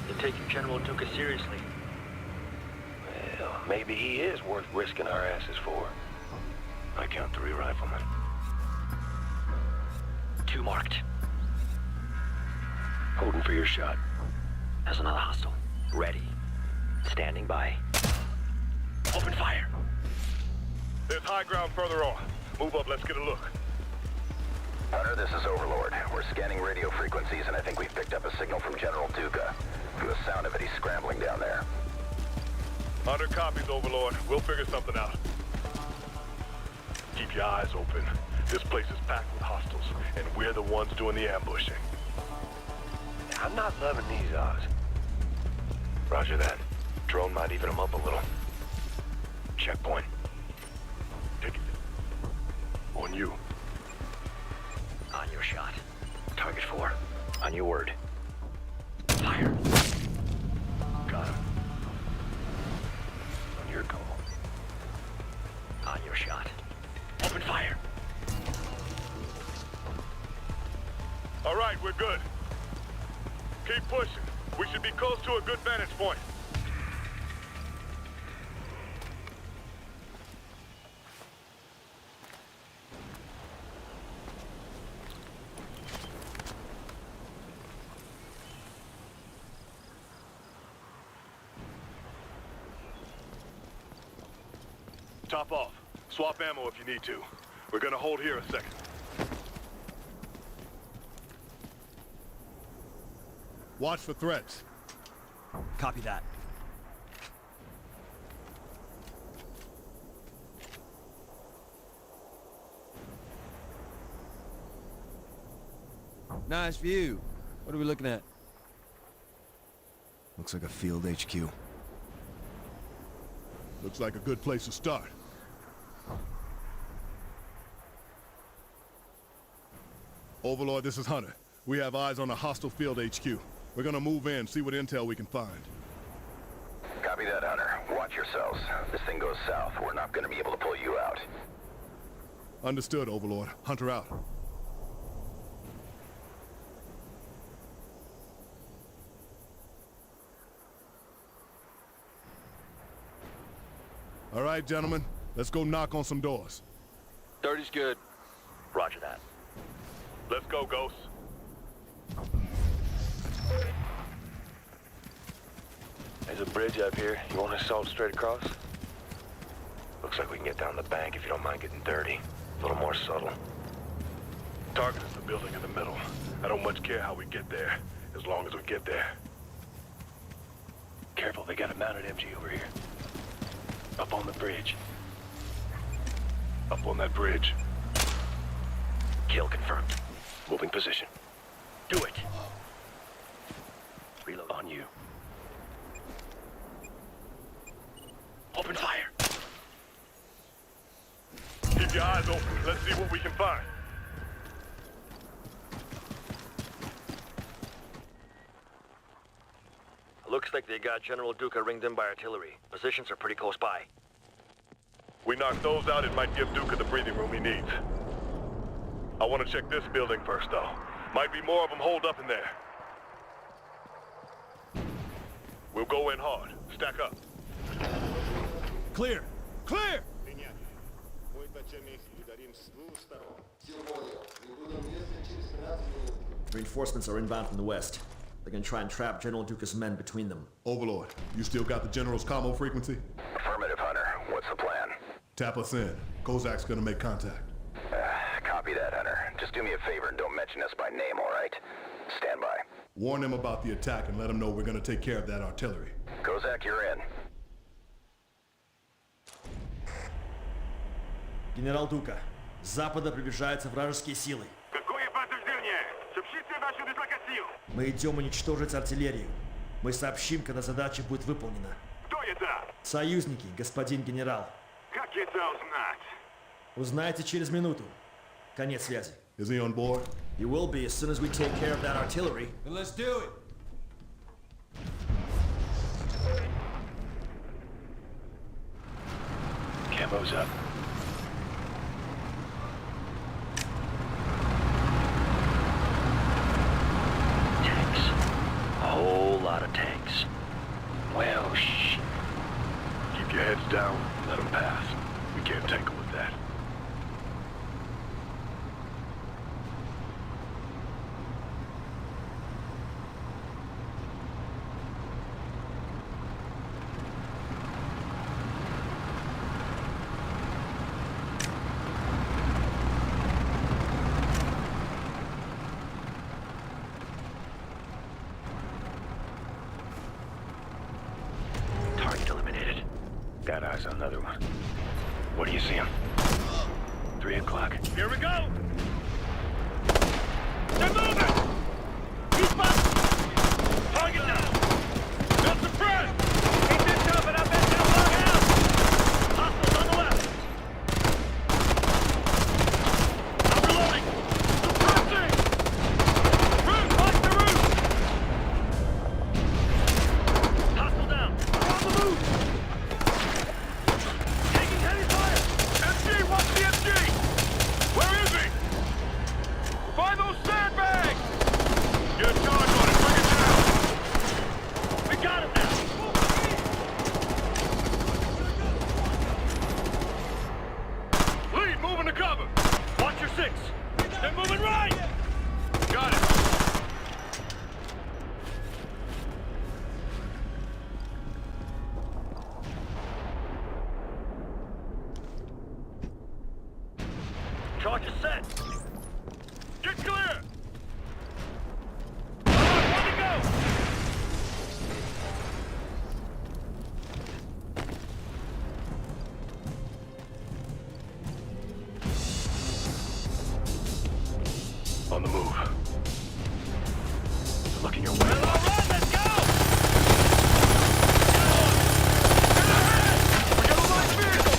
They're taking General Duka seriously. Well, maybe he is worth risking our asses for. I count 3 riflemen. 2 marked. Holding for your shot. There's another hostile. Ready. Standing by. Open fire. There's high ground further on. Move up, let's get a look. Hunter, this is Overlord. We're scanning radio frequencies, and I think we've picked up a signal from General Duka. From the sound of it, he's scrambling down there. Hunter copies, Overlord. We'll figure something out. Keep your eyes open. This place is packed with hostiles, and we're the ones doing the ambushing. I'm not loving these odds. Roger that. Drone might even them up a little. Checkpoint. Take it. On you. On your shot. Target 4. On your word. Fire. Got him. On your call. On your shot. Open fire. All right, we're good. Keep pushing. We should be close to a good vantage point. Top off. Swap ammo if you need to. We're gonna hold here a second. Watch for threats. Copy that. Nice view. What are we looking at? Looks like a field HQ. Looks like a good place to start. Overlord, this is Hunter. We have eyes on a hostile field HQ. We're gonna move in, see what intel we can find. Copy that, Hunter. Watch yourselves. This thing goes south. We're not gonna be able to pull you out. Understood, Overlord. Hunter out. All right, gentlemen. Let's go knock on some doors. Dirty's good. Roger that. Let's go, Ghost. There's a bridge up here. You want to assault straight across? Looks like we can get down the bank if you don't mind getting dirty. A little more subtle. Target is the building in the middle. I don't much care how we get there, as long as we get there. Careful, they got a mounted MG over here. Up on the bridge. Up on that bridge. Kill confirmed. Moving position. Do it. Reload on you. Open fire. Keep your eyes open. Let's see what we can find. Looks like they got General Duka ringed in by artillery. Positions are pretty close by. We knock those out, it might give Duka the breathing room he needs. I want to check this building first, though. Might be more of them holed up in there. We'll go in hard. Stack up. Clear! Clear! Reinforcements are inbound from the west. They're gonna try and trap General Duka's men between them. Overlord, you still got the General's commo frequency? Affirmative, Hunter. What's the plan? Tap us in. Kozak's gonna make contact. Copy that, Hunter. Just do me a favor and don't mention us by name, all right? Stand by. Warn them about the attack and let them know we're gonna take care of that artillery. Kozak, you're in. Генерал Дука, с запада приближаются вражеские силы. Какое подтверждение? Сообщите вашу дислокацию. Мы идем уничтожить артиллерию. Мы сообщим, когда задача будет выполнена. Кто это? Союзники, господин генерал. Как это узнать? Узнаете через минуту. Конец связи. Is he on board? He will be as soon as we take care of that artillery. Then let's do it. Camo's up. Tanks. A whole lot of tanks. Well, shh. Keep your heads down. Let them pass. We can't tangle with that. Target eliminated. Got eyes on another one. Where do you see him? 3 o'clock. Here we go! They're moving! He's back! Target down! They'll suppress! Keep this covered up and down long out! Hostiles on the left! I'm reloading! Suppressing! Roof! Watch the roof! Hostile down! We're on the move! Taking heavy fire! MG! Watch the MG! Where is he? By those sandbags! Get a charge on it! Bring it down! We got him now! Lead, moving to cover! Watch your 6! They're moving right! Got it! Charge is set! Get clear! One to go! On the move. blocking your way. Well, all right, let's go! We got a light vehicle!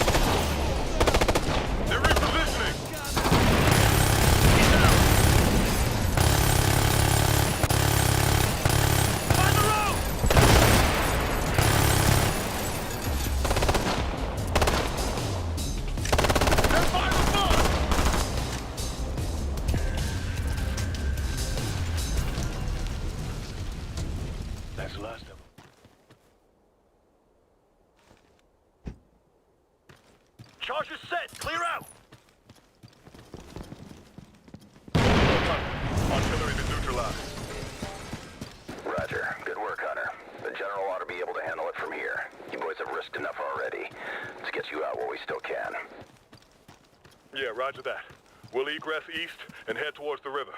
They're repositioning! Find the road! They're by the front! That's the last of them. Charges set! Clear out! Artillery been neutralized. Roger. Good work, Hunter. The General ought to be able to handle it from here. You boys have risked enough already. Let's get you out while we still can. Yeah, roger that. We'll egress east and head towards the river.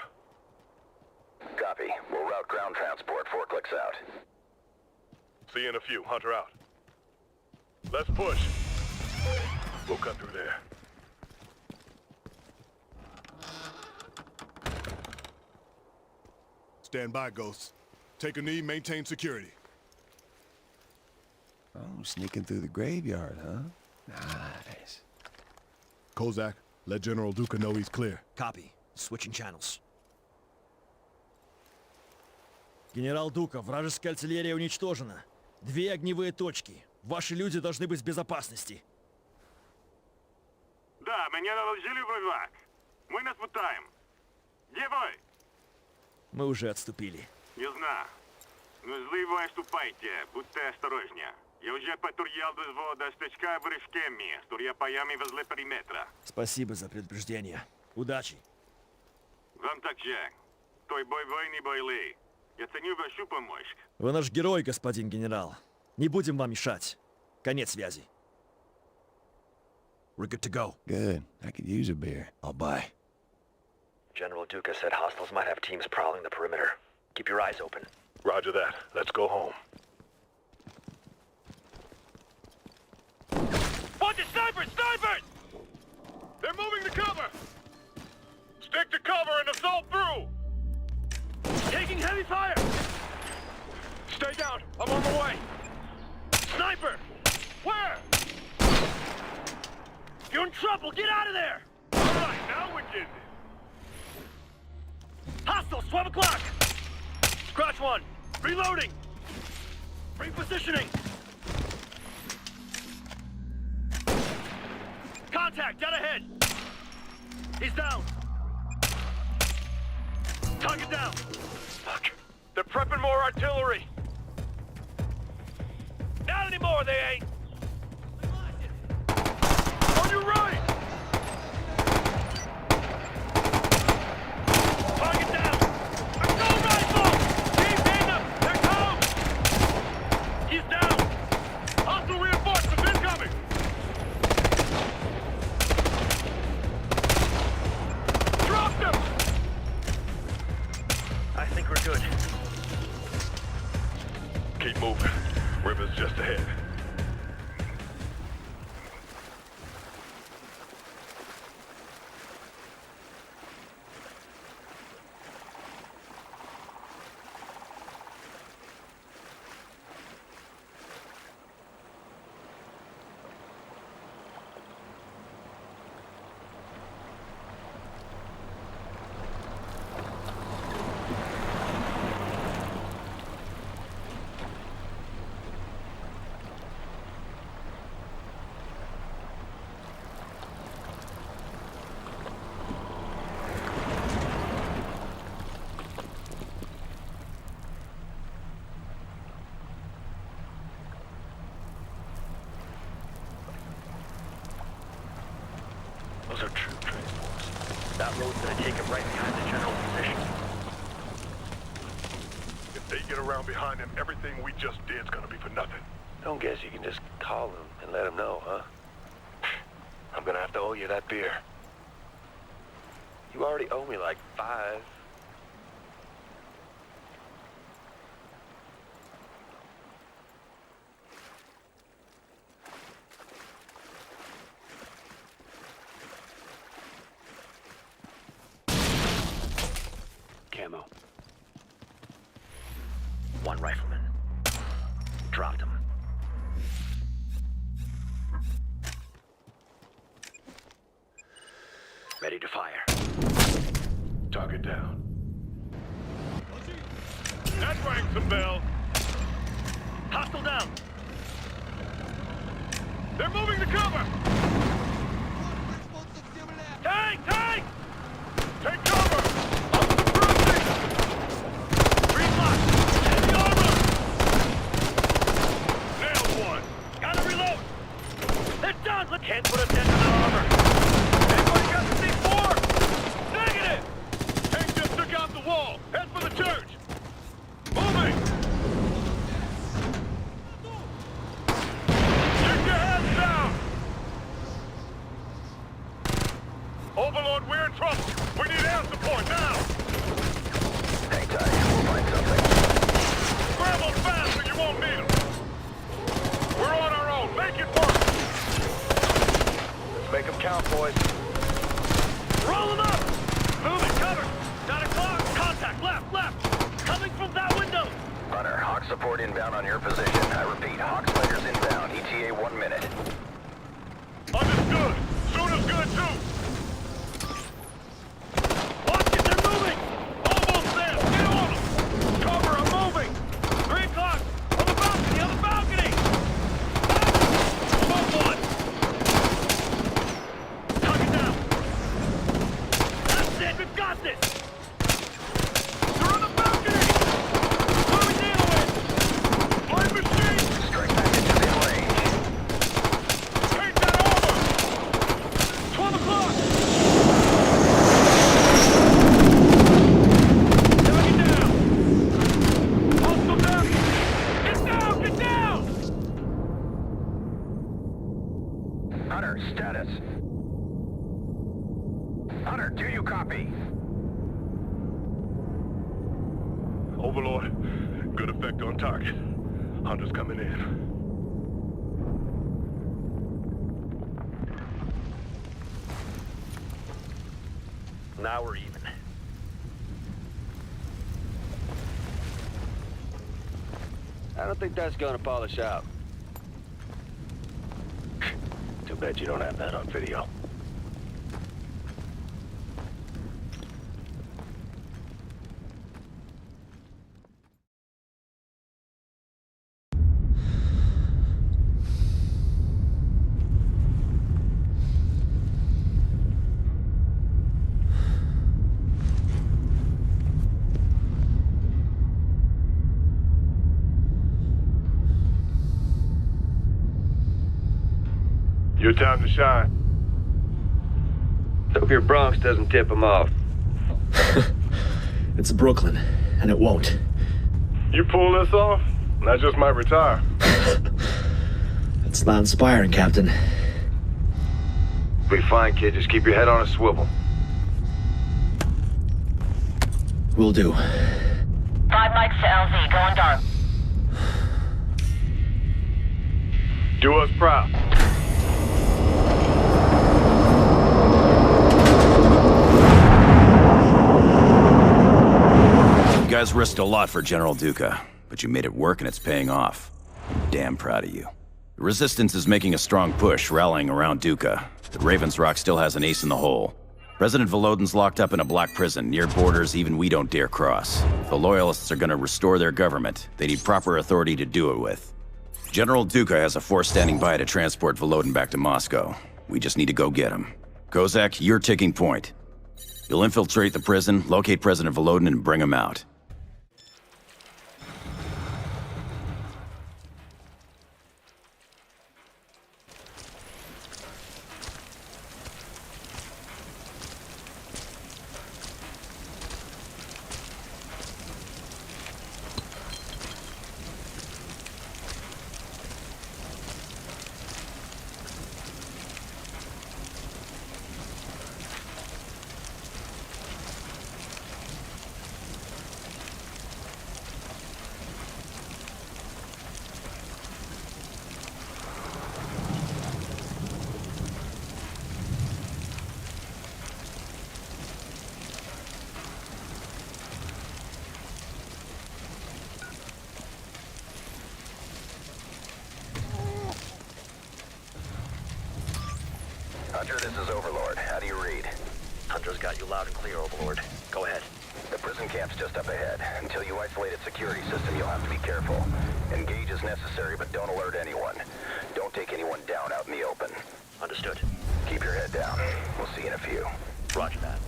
Copy. We'll route ground transport 4 clicks out. See you in a few. Hunter out. Let's push. We'll cut through there. Stand by, Ghosts. Take a knee, maintain security. Oh, sneaking through the graveyard, huh? Nice. Kozak, let General Duka know he's clear. Copy. Switching channels. Генерал Дука, вражеская артиллерия уничтожена. 2 огневые точки. Ваши люди должны быть в безопасности. Да, меня доложили враг. Мы нас пытаем. Где вы? Мы уже отступили. Не знаю. Но зливо отступайте, будьте осторожнее. Я уже патрулировал до взвода стычка в Рышкеме, с турьяпаями возле периметра. Спасибо за предупреждение. Удачи. Вам также. Той бой войны бойли. Я ценю вашу помощь. Вы наш герой, господин генерал. Не будем вам мешать. Конец связи. We're good to go. Good. I could use a beer. I'll buy. General Duka said hostiles might have teams prowling the perimeter. Keep your eyes open. Roger that. Let's go home. Watch it! Snipers! Snipers! They're moving to cover! Stick to cover and assault through! Taking heavy fire! Stay down! I'm on the way! Sniper! Where? You're in trouble! Get out of there! Alright, now we're getting it! Hostiles, 12 o'clock! Scratch one! Reloading! Repositioning! Contact, dead ahead! He's down! Target down! Fuck! They're prepping more artillery! Not anymore, they ain't! On your right! Target down! Assault rifle! Keep hitting them! They're close! He's down! Hostile reinforcements incoming! Dropped him! I think we're good. Keep moving. River's just ahead. Those are troop transports. That road's gonna take him right behind the general position. If they get around behind him, everything we just did's gonna be for nothing. Don't guess you can just call him and let him know, huh? I'm gonna have to owe you that beer. You already owe me like 5. Camo. One rifleman. Dropped him. Ready to fire. Target down. That rang some bells. Hostile down. They're moving to cover. Tank! Tank! Take cover. Green block. Heavy armor. Nailed one. Gotta reload. They're done. Can't put a dent in their armor. Anybody got the C4? Negative. Tank just took out the wall. Head for the church. Moving. Keep your heads down. Overlord, we're in trouble. We need air support now. Hang tight. We'll find something. Grab them fast or you won't need them. We're on our own. Make it work. Let's make them count, boys. Roll them up. Moving. Cover. 9 o'clock. Contact. Left. Left. Coming from that window. Hunter, Hawk support inbound on your position. I repeat, Hawk fighters inbound. ETA 1 minute. Understood. Soon as good, too. Watch it. They're moving. Almost there. Get on them. Cover. I'm moving. 3 o'clock. On the balcony. On the balcony. Smoke one. Tuck it down. That's it. We've got this. They're on the balcony. What are we dealing with? Flight machine. Strike package is in range. Take that over. 12 o'clock. Tuck it down. Hostile down. Get down. Get down. Hunter, status. Hunter, do you copy? Overlord, good effect on target. Hunter's coming in. Now we're even. I don't think that's gonna polish out. Too bad you don't have that on video. Your time to shine. Hope your Bronx doesn't tip him off. It's Brooklyn, and it won't. You pull this off, and I just might retire. It's not inspiring, Captain. Be fine, kid. Just keep your head on a swivel. Will do. 5 mics to LZ, going dark. Do us proud. You guys risked a lot for General Duka, but you made it work and it's paying off. I'm damn proud of you. The Resistance is making a strong push, rallying around Duka, but Raven's Rock still has an ace in the hole. President Volodin's locked up in a black prison, near borders even we don't dare cross. If the Loyalists are gonna restore their government, they need proper authority to do it with. General Duka has a force standing by to transport Volodin back to Moscow. We just need to go get him. Kozak, you're ticking point. You'll infiltrate the prison, locate President Volodin, and bring him out. Hunter, this is Overlord. How do you read? Hunter's got you loud and clear, Overlord. Go ahead. The prison camp's just up ahead. Until you isolate its security system, you'll have to be careful. Engage as necessary, but don't alert anyone. Don't take anyone down out in the open. Understood. Keep your head down. We'll see you in a few. Roger that.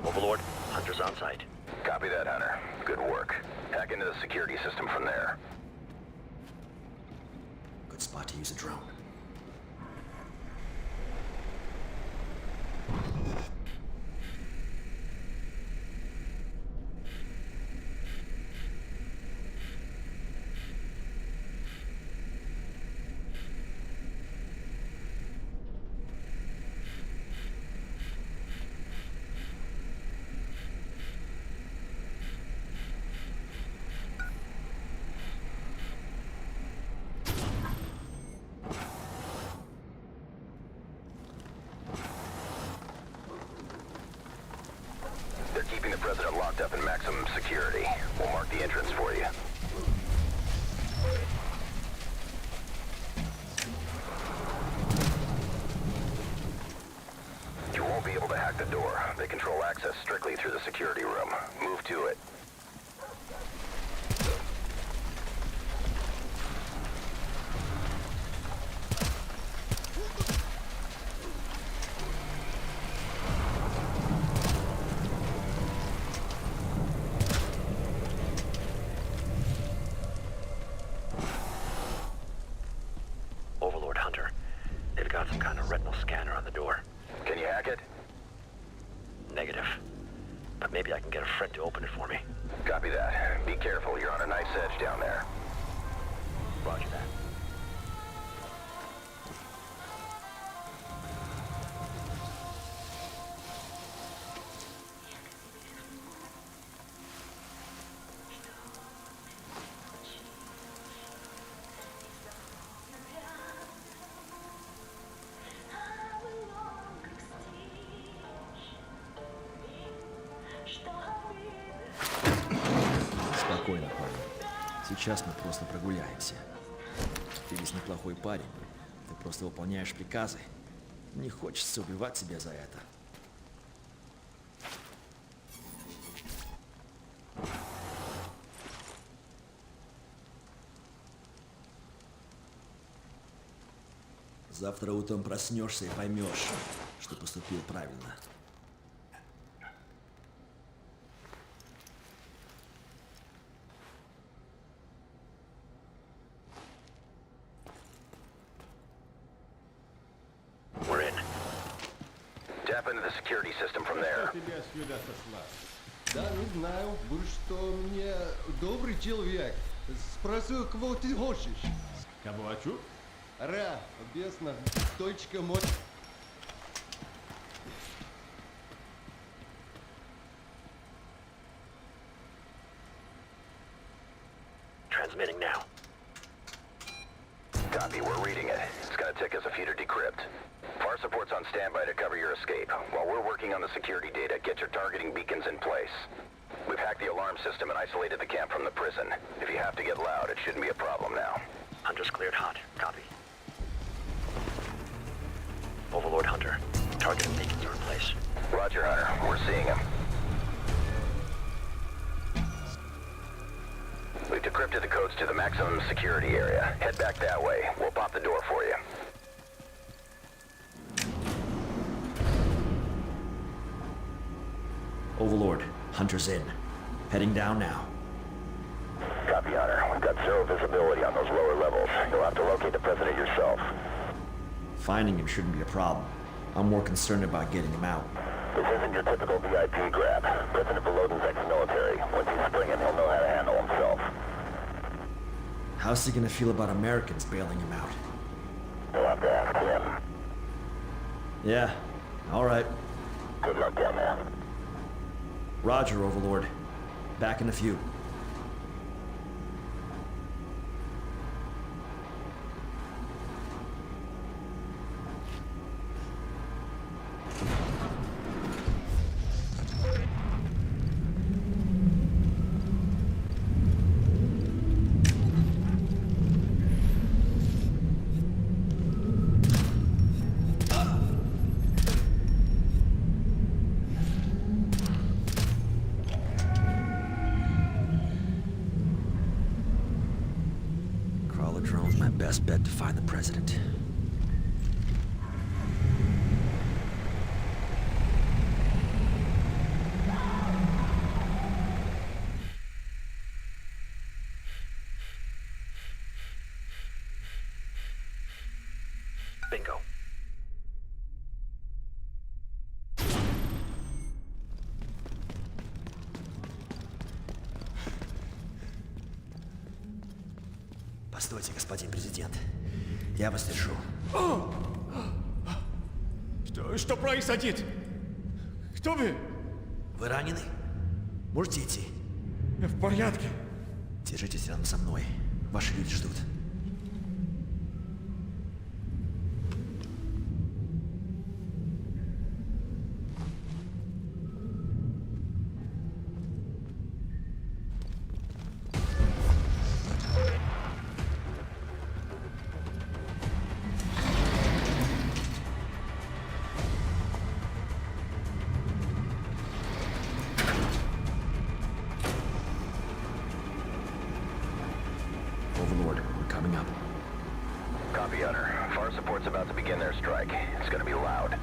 Overlord, Hunter's on site. Copy that, Hunter. Good work. Hack into the security system from there. Good spot to use a drone. They're keeping the president locked up in maximum security. We'll mark the entrance for you. You won't be able to hack the door. They control access strictly through the security room. Move to it. Overlord, Hunter. They've got some kind of retinal scanner on the door. Can you hack it? Negative. But maybe I can get a friend to open it for me. Copy that. Be careful, you're on a nice edge down there. Roger that. Спокойно, парень. Сейчас мы просто прогуляемся. Ты ведь неплохой парень. Ты просто выполняешь приказы. Не хочется убивать себя за это. Завтра утром проснешься и поймешь, что поступил правильно. We're in. Tap into the security system from there. Тебя сюда сослать? Да, не знаю, что мне добрый человек. Спросил, кого ты хочешь. Кого хочу? Ра, бесно, точка мот. Transmitting now. Copy, we're reading it. It's gonna take us a few to decrypt. Far support's on standby to cover your escape. While we're working on the security data, get your targeting beacons in place. We've hacked the alarm system and isolated the camp from the prison. If you have to get loud, it shouldn't be a problem now. Hunter's cleared hot. Copy. Overlord Hunter. Targeting beacons are in place. Roger, Hunter. We're seeing him. We've decrypted the codes to the maximum security area. Head back that way. We'll pop the door for you. Overlord, Hunter's in. Heading down now. Copy, Hunter. We've got zero visibility on those lower levels. You'll have to locate the president yourself. Finding him shouldn't be a problem. I'm more concerned about getting him out. This isn't your typical VIP grab. President Volodin's ex-military. Once he's springing, he'll know how to handle himself. How's he gonna feel about Americans bailing him out? You'll have to ask him. Yeah, all right. Good luck down there. Roger, Overlord. Back in a few. Drone's my best bet to find the president. Bingo. Постойте, господин президент. Я вас держу. Что происходит? Кто вы? Вы ранены? Можете идти? Я в порядке. Держитесь рядом со мной. Ваши люди ждут. Overlord, we're coming up. Copy, Hunter. Far support's about to begin their strike. It's gonna be loud.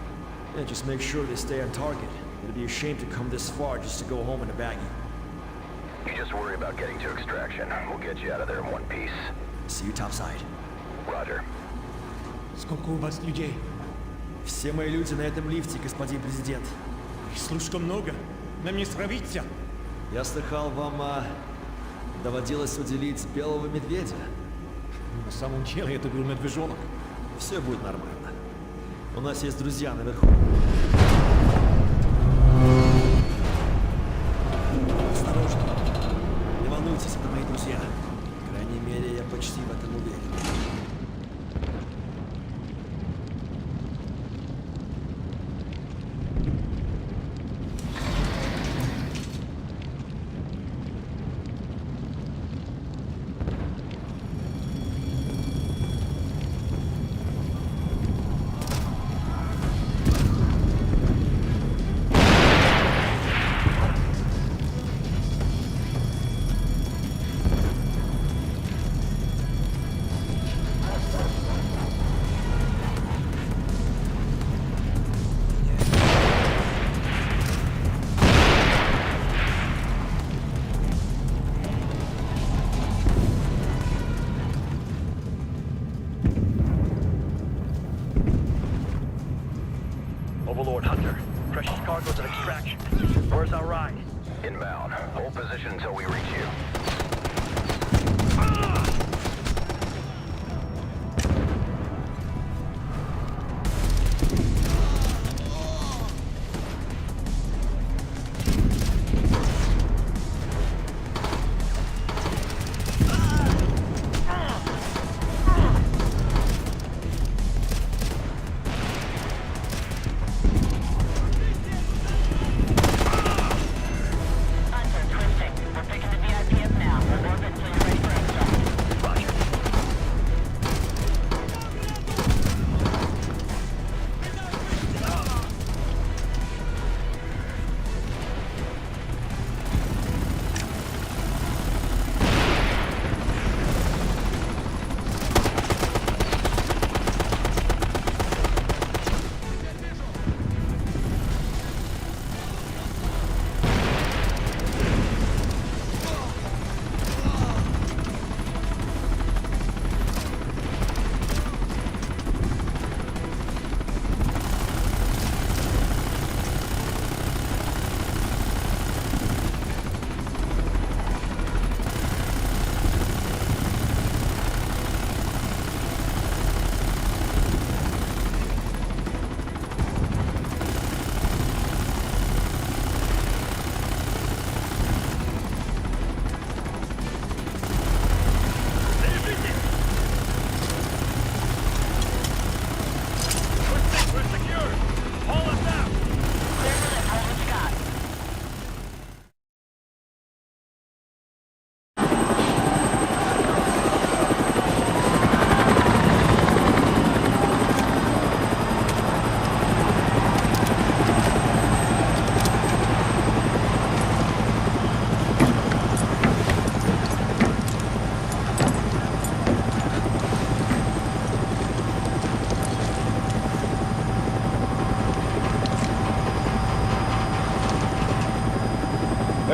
Yeah, just make sure they stay on target. It'd be a shame to come this far just to go home in a baggie. You just worry about getting to extraction. We'll get you out of there in one piece. See you topside. Roger. Сколько у вас людей? Все мои люди на этом лифте, господин президент. Их слишком много. Нам не справиться. Я слыхал, вам доводилось уделить белого медведя. На самом деле это был медвежонок. Все будет нормально. У нас есть друзья наверху. Осторожно. Не волнуйтесь, это мои друзья. По крайней мере, я почти в этом уверен. Overlord, Hunter. Precious cargoes at extraction. Where's our ride? Inbound. Hold position until we reach you.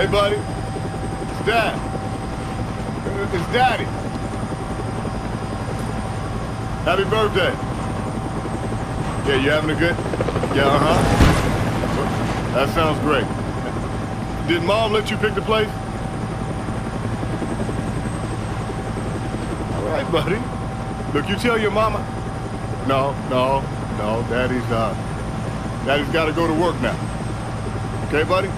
Hey, buddy. It's Dad. It's Daddy. Happy birthday. Yeah, you having a good? Yeah, uh-huh. That sounds great. Did Mom let you pick the place? All right, buddy. Look, you tell your mama. No. Daddy's got to go to work now. Okay, buddy?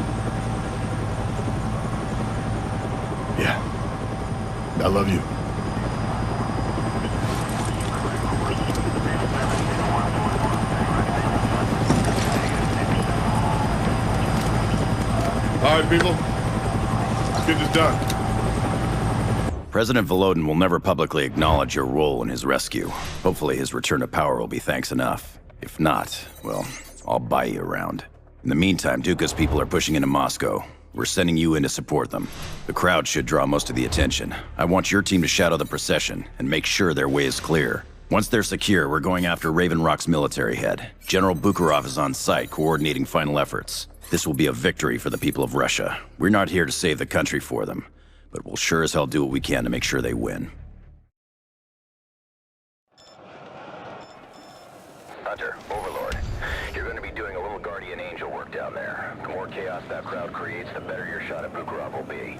Yeah. I love you. All right, people. Let's get this done. President Volodin will never publicly acknowledge your role in his rescue. Hopefully his return to power will be thanks enough. If not, well, I'll buy you around. In the meantime, Duka's people are pushing into Moscow. We're sending you in to support them. The crowd should draw most of the attention. I want your team to shadow the procession and make sure their way is clear. Once they're secure, we're going after Raven Rock's military head. General Bukharov is on site, coordinating final efforts. This will be a victory for the people of Russia. We're not here to save the country for them, but we'll sure as hell do what we can to make sure they win. Hunter, Overlord, you're going to be doing a little guardian angel work down there. The more chaos that crowd creates, the better your shot at Bukharov will be.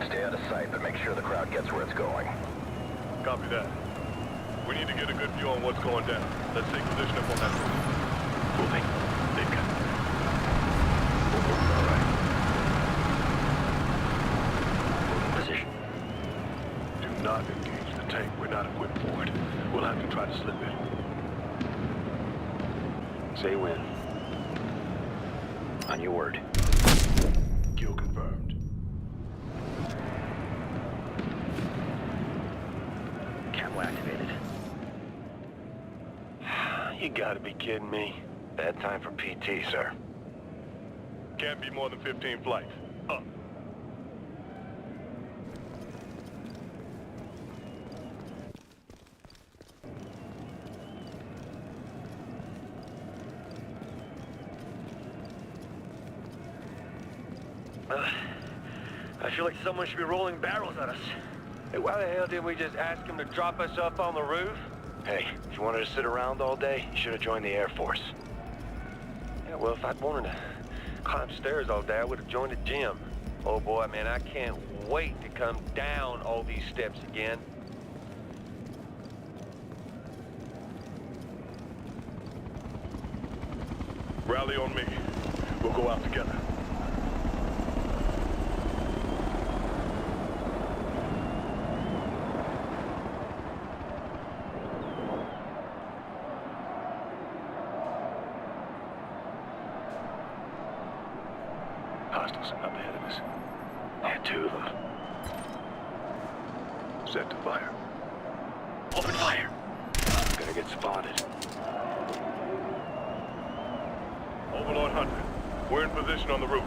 Stay out of sight, but make sure the crowd gets where it's going. Copy that. We need to get a good view on what's going down. Let's take position up on that roof. Moving. They've got it. All right. Moving position. Do not engage the tank. We're not equipped for it. We'll have to try to slip it. Say when. On your word. Kill confirmed. Camo activated. You gotta be kidding me. Bad time for PT, sir. Can't be more than 15 flights. Up. I feel like someone should be rolling barrels at us. Hey, why the hell didn't we just ask him to drop us up on the roof? Hey, if you wanted to sit around all day, you should have joined the Air Force. Yeah, well, if I'd wanted to climb stairs all day, I would have joined the gym. Oh boy, man, I can't wait to come down all these steps again. Rally on me. We'll go out together. Hostiles up ahead of us. Yeah, 2 of them. Set to fire. Open fire. Gonna get spotted. Overlord Hunter, we're in position on the roof.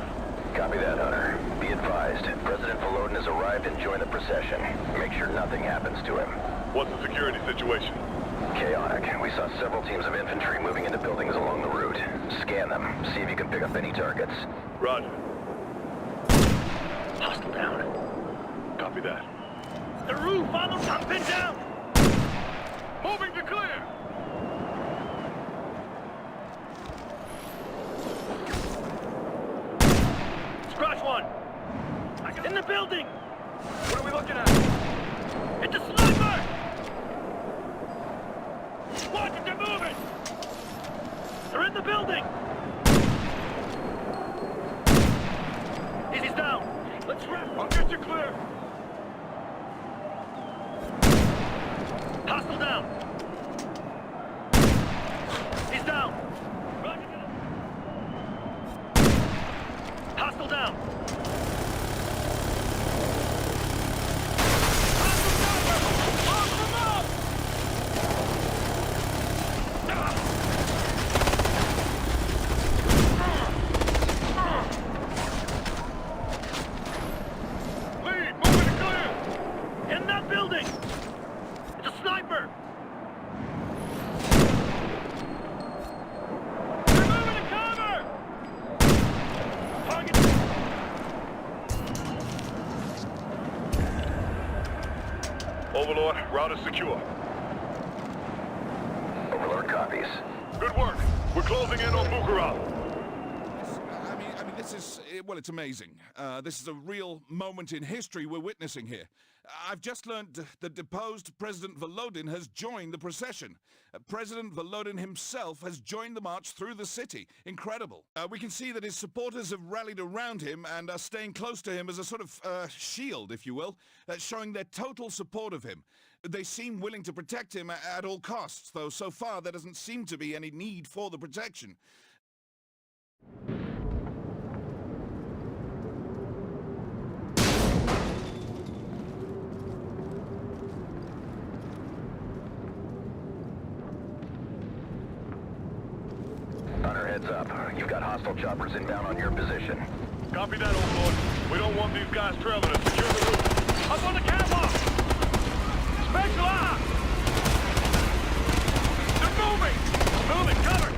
Copy that, Hunter. Be advised, President Volodin has arrived and joined the procession. Make sure nothing happens to him. What's the security situation? Chaotic. We saw several teams of infantry moving into buildings along the route. Scan them. See if you can pick up any targets. Roger. Hostile down. Copy that. The roof on the top, pin down! Moving to clear! Scratch one! In the building! What are we looking at? It's a sniper! Watch it, they're moving! They're in the building! He's down! Let's wrap! I'll get you clear! Hostile down! He's down! Hostile down! Lead, moving to clear! In that building! It's a sniper! Route is secure. Overlord copies. Good work. We're closing in on Bukarov. I mean, this is, well, it's amazing. This is a real moment in history we're witnessing here. I've just learned that deposed President Volodin has joined the procession. President Volodin himself has joined the march through the city. Incredible. We can see that his supporters have rallied around him and are staying close to him as a sort of shield, if you will, showing their total support of him. They seem willing to protect him at all costs, though so far there doesn't seem to be any need for the protection. Hunter, heads up. You've got hostile choppers inbound on your position. Copy that, Overlord. We don't want these guys trailing us. Secure the roof. Up on the catwalk! Special ops! They're moving! Moving, cover!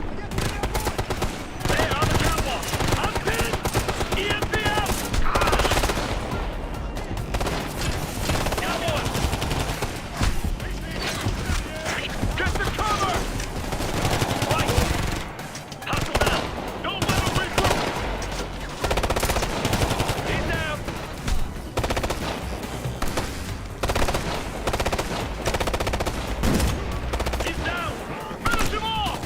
There, on the catwalk! I'm pinned! EMP out! Got one! Get the cover! Right! Hustle down! Don't let them regroup! He's down! He's down! Finish him off!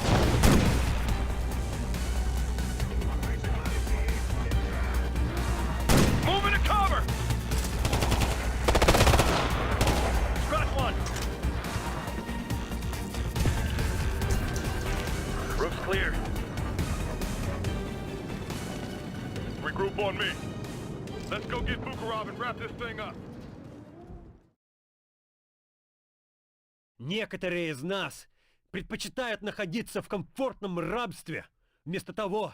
Moving to cover! Scratch one! Roof's clear. Regroup on me. Let's go get Bukarov and wrap this thing up. Некоторые из нас предпочитают находиться в комфортном рабстве, вместо того,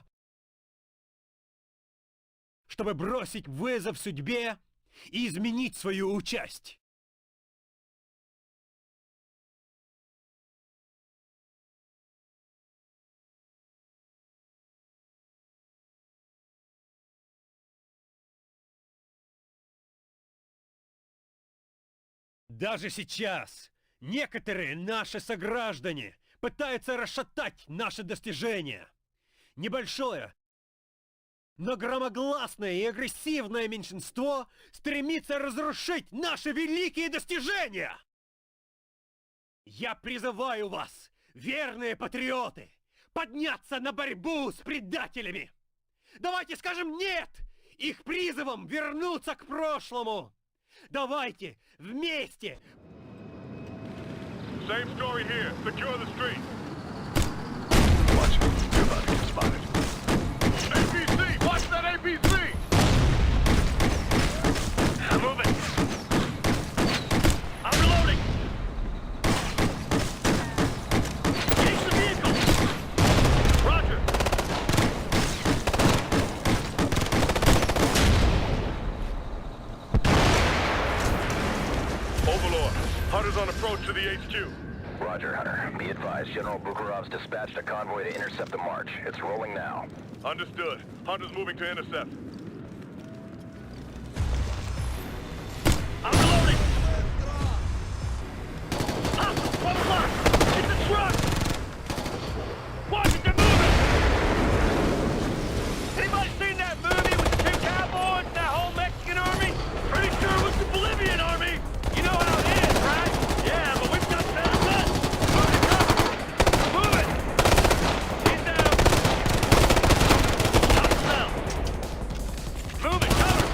чтобы бросить вызов судьбе и изменить свою участь. Даже сейчас некоторые наши сограждане пытаются расшатать наши достижения. Небольшое, но громогласное и агрессивное меньшинство стремится разрушить наши великие достижения. Я призываю вас, верные патриоты, подняться на борьбу с предателями. Давайте скажем «нет» их призывам вернуться к прошлому. Давайте вместе. Same story here. Secure the street. Watch it. You're about to get spotted. APC! Watch that APC! I'm moving. I'm reloading. Engage the vehicle. Roger. Overlord, Hunter's on approach to the HQ. Roger, Hunter. Be advised, General Bukarov's dispatched a convoy to intercept the march. It's rolling now. Understood. Hunter's moving to intercept. I'm reloading. Up, 1 o'clock. Get the truck. Watch it, they're moving. Anybody seen that movie with the 2 cowboys and that whole Mexican army? Pretty sure it was the Bolivian army. You know how it is, right? Yeah, but we've got better guns. Move it, cover. Move it. He's down. Hostile down. Move it, cover.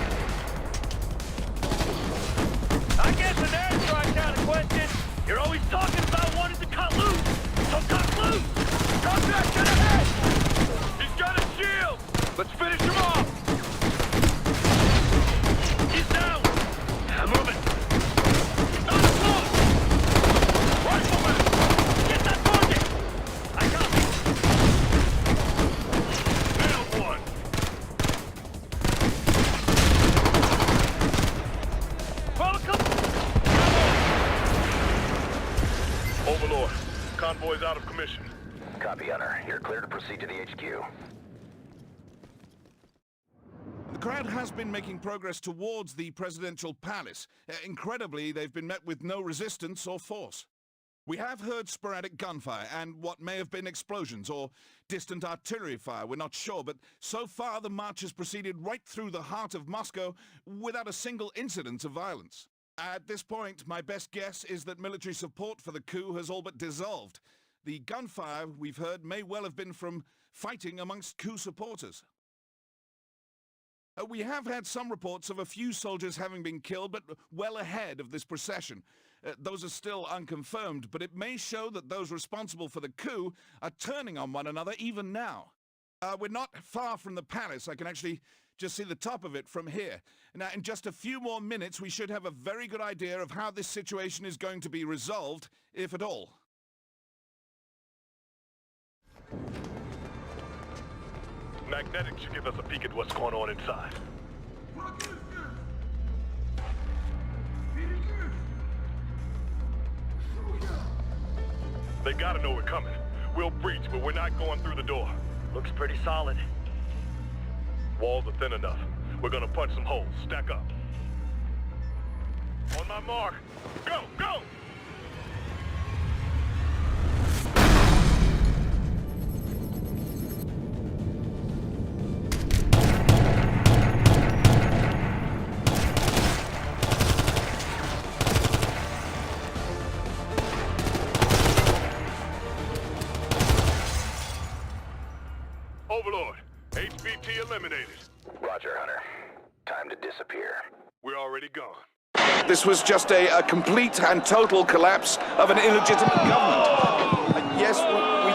I guess an airstrike's out of question. You're always talking about wanting to cut loose. So cut loose. Contact to the head. He's got a shield. Let's finish him off. He's down. I'm moving. On the floor. Rifleman. Get that target. I copy. Nailed one. Welcome. Overlord, convoy's out of commission. Copy, Hunter. You're clear to proceed to the HQ. The crowd has been making progress towards the presidential palace. Incredibly, they've been met with no resistance or force. We have heard sporadic gunfire and what may have been explosions or distant artillery fire, we're not sure, but so far the march has proceeded right through the heart of Moscow without a single incident of violence. At this point, my best guess is that military support for the coup has all but dissolved. The gunfire we've heard may well have been from fighting amongst coup supporters. We have had some reports of a few soldiers having been killed, but well ahead of this procession. Those are still unconfirmed, but it may show that those responsible for the coup are turning on one another even now. We're not far from the palace. I can actually just see the top of it from here. Now, in just a few more minutes, we should have a very good idea of how this situation is going to be resolved, if at all. Magnetic should give us a peek at what's going on inside. They gotta know we're coming. We'll breach, but we're not going through the door. Looks pretty solid. Walls are thin enough. We're gonna punch some holes. Stack up. On my mark. Go, go! Overlord, HVT eliminated. Roger, Hunter. Time to disappear. We're already gone. This was just a complete and total collapse of an illegitimate government. Yes, we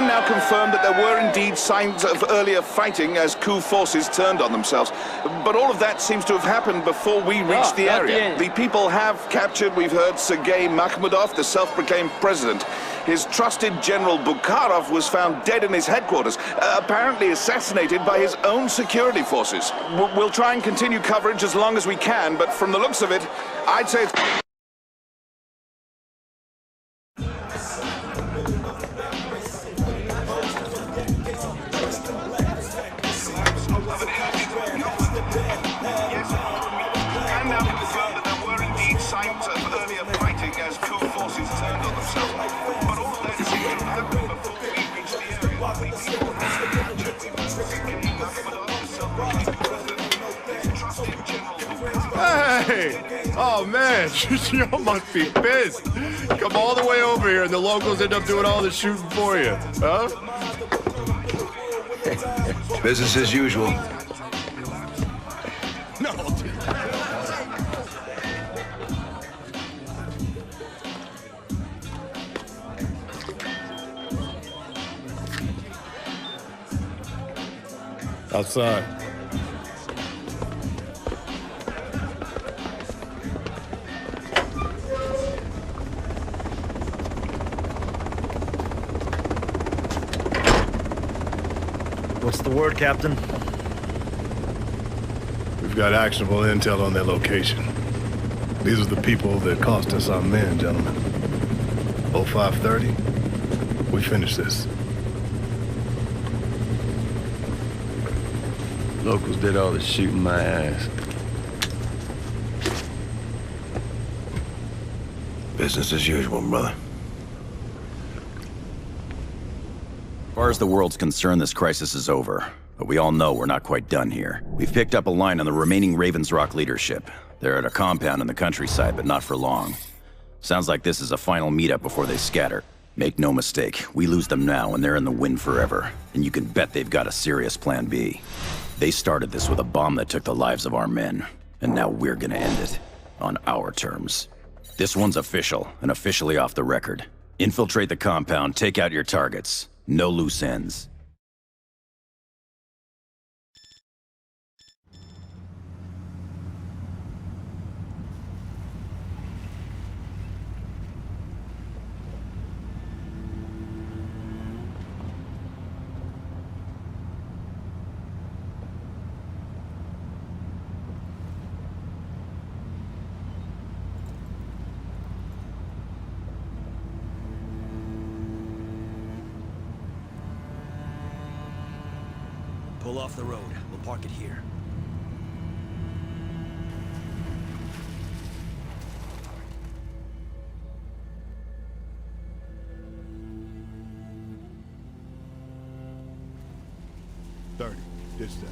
can now confirm that there were indeed signs of earlier fighting as coup forces turned on themselves. But all of that seems to have happened before we reached the area. The people have captured, we've heard, Sergei Makhmudov, the self-proclaimed president. His trusted General Bukharov was found dead in his headquarters, apparently assassinated by his own security forces. We'll try and continue coverage as long as we can, but from the looks of it, I'd say it's... Hey! Oh man, you must be pissed. Come all the way over here and the locals end up doing all the shooting for you, huh? Business as usual. No. Outside. What's the word, Captain? We've got actionable intel on their location. These are the people that cost us our men, gentlemen. 0530, we finish this. Locals did all the shooting my ass. Business as usual, brother. As far as the world's concerned, this crisis is over. But we all know we're not quite done here. We've picked up a line on the remaining Ravens Rock leadership. They're at a compound in the countryside, but not for long. Sounds like this is a final meetup before they scatter. Make no mistake, we lose them now and they're in the wind forever. And you can bet they've got a serious plan B. They started this with a bomb that took the lives of our men. And now we're gonna end it. On our terms. This one's official, and officially off the record. Infiltrate the compound, take out your targets. No loose ends. Pull off the road. We'll park it here. 30. Ditch that.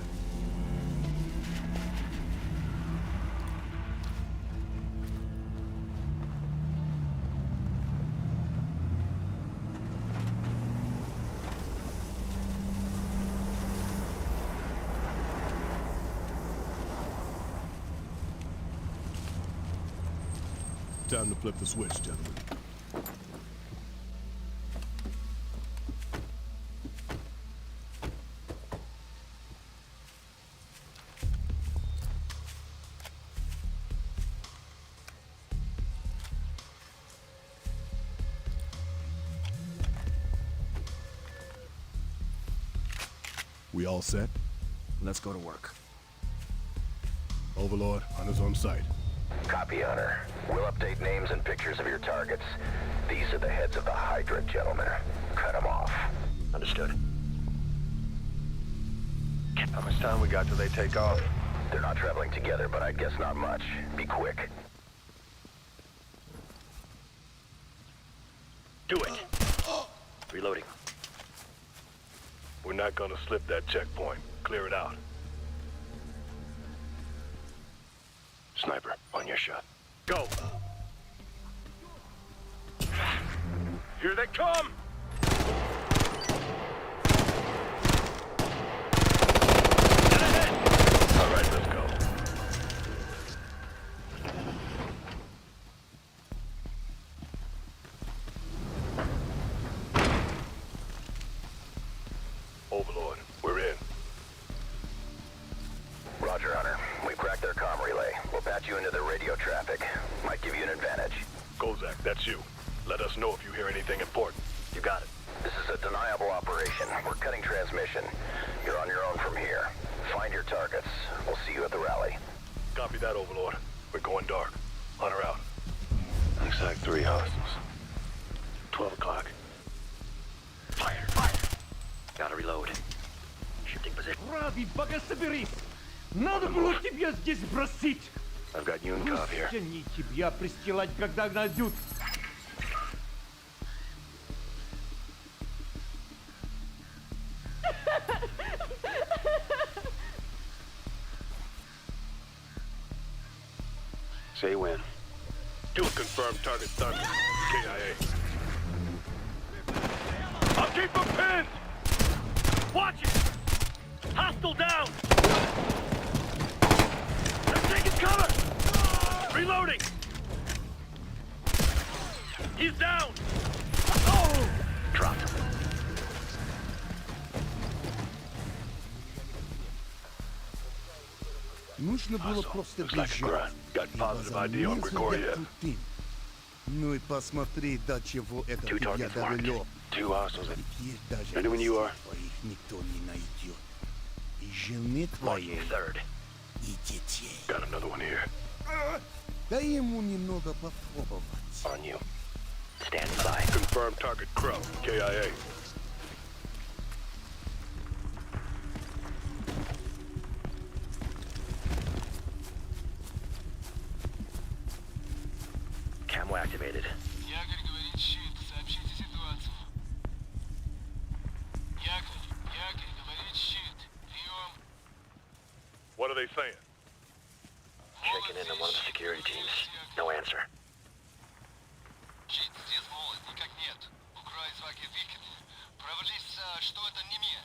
Time to flip the switch, gentlemen. We all set? Let's go to work. Overlord, Hunter's on site. Copy, Hunter. We'll update names and pictures of your targets. These are the heads of the Hydra, gentlemen. Cut them off. Understood. How much time we got till they take off? They're not traveling together, but I'd guess not much. Be quick. Do it. Reloading. We're not gonna slip that checkpoint. Clear it out. Sniper, on your shot. Go! Here they come! All right, let's go. Overlord, we're in. Roger, Hunter. We cracked their comm relay. We'll patch you into their radio traffic. Might give you an advantage. Kozak, that's you. Let us know if you hear anything important. You got it. This is a deniable operation. We're cutting transmission. You're on your own from here. Find your targets. We'll see you at the rally. Copy that, Overlord. We're going dark. Hunter out. Looks like 3 hostiles. 12 o'clock. Fire! Fire! Gotta reload. Shifting position. Ради бога, соберись! Надо было тебя здесь бросить! I've got Unicov here. Пусть они тебя пристилать, когда найдут. Say when. Do a confirmed target thunder. KIA. I'll keep them pinned! Watch it! Hostile down! They're taking cover! Reloading! He's down! Oh! Dropped him. Нужно было просто Looks like a бежать. grunt. Got positive ID on Grigoriev. Ну и посмотри, до чего это Two тебя targets marked. довело. 2 hostiles. Теперь даже Ready when you are. своих никто не найдет. И жены твоей, Third. и детей. Got another one here. Дай ему немного попробовать. On you. Standing by. Confirmed target Crow. KIA. Camo activated. Якорь говорит щит. Сообщите ситуацию. Якорь говорит щит. Прием. What are they saying? Checking in on one of the security teams. No answer. Щит здесь молот, никак нет. Украй зваки выкинули. Провались, что это не мне.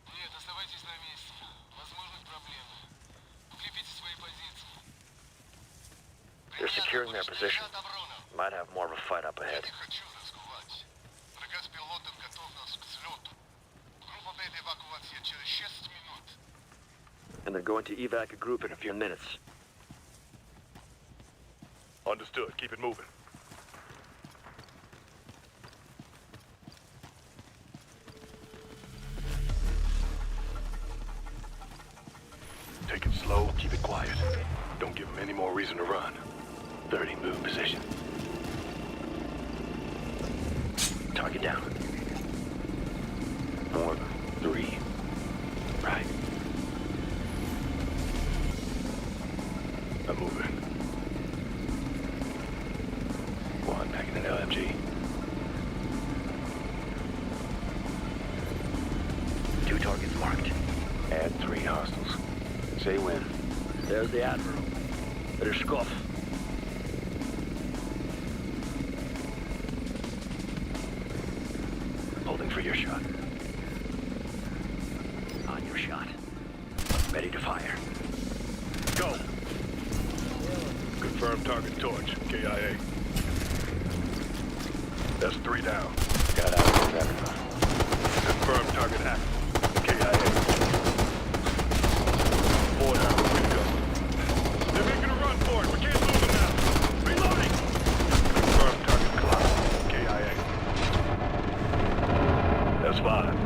Нет, оставайтесь на месте. Возможны проблемы. Укрепите свои позиции. They're securing their position. Might have more of a fight up ahead. Хочу рисковать. Приказ пилотам готов нас к взлету. Группа Б эвакуация через 6 минут. And they're going to evac a group in a few minutes. Understood. Keep it moving. Take it slow. Keep it quiet. Don't give them any more reason to run. 30, move position. Target down. More, 3. Right. I'm moving. 1, back in an LMG. 2 targets marked. Had 3 hostiles. Say when. There's the Admiral. Ryshkov. Holding for your shot. On your shot. Ready to fire. Go! Confirm target torch, KIA. That's 3 down. Got out of Recon. Confirm target active, KIA. 4 down, way to go. They're making a run for it, we can't lose them now. Reloading! Confirm target cloud, KIA. That's 5.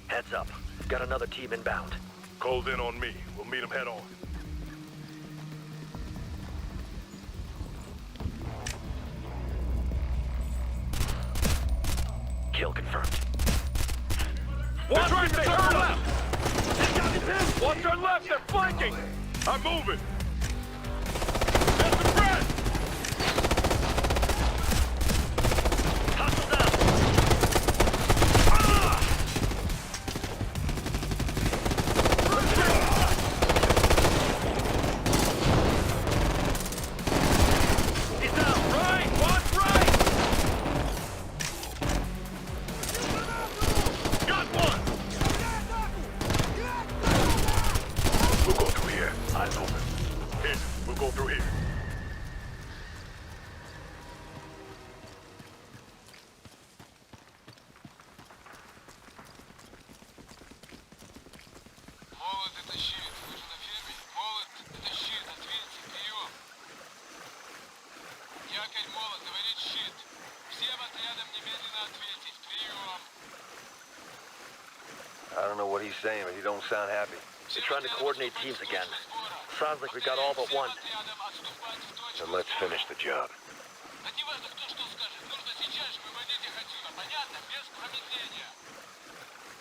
Heads up. Got another team inbound. Cole's in on me. We'll meet him head on. Kill confirmed. Watch right, they turn left! Watch our left, they're flanking! I'm moving! That's the friend! Hostile down! He's down! Right! Watch right! Got one! We'll go through here. Eyes open. Here, we'll go through here. Молот, это щит. Вы же на ферме? Молот, это щит. Ответьте, прием. Якорь, молот, говорит щит. Всем отрядам немедленно ответить. Прием. I don't know what he's saying, but he don't sound happy. They're trying to coordinate teams again. Sounds like we got all but one. Then let's finish the job. Да не важно, кто что скажет. Нужно сейчас же выводить их отсюда. Понятно? Без промедления.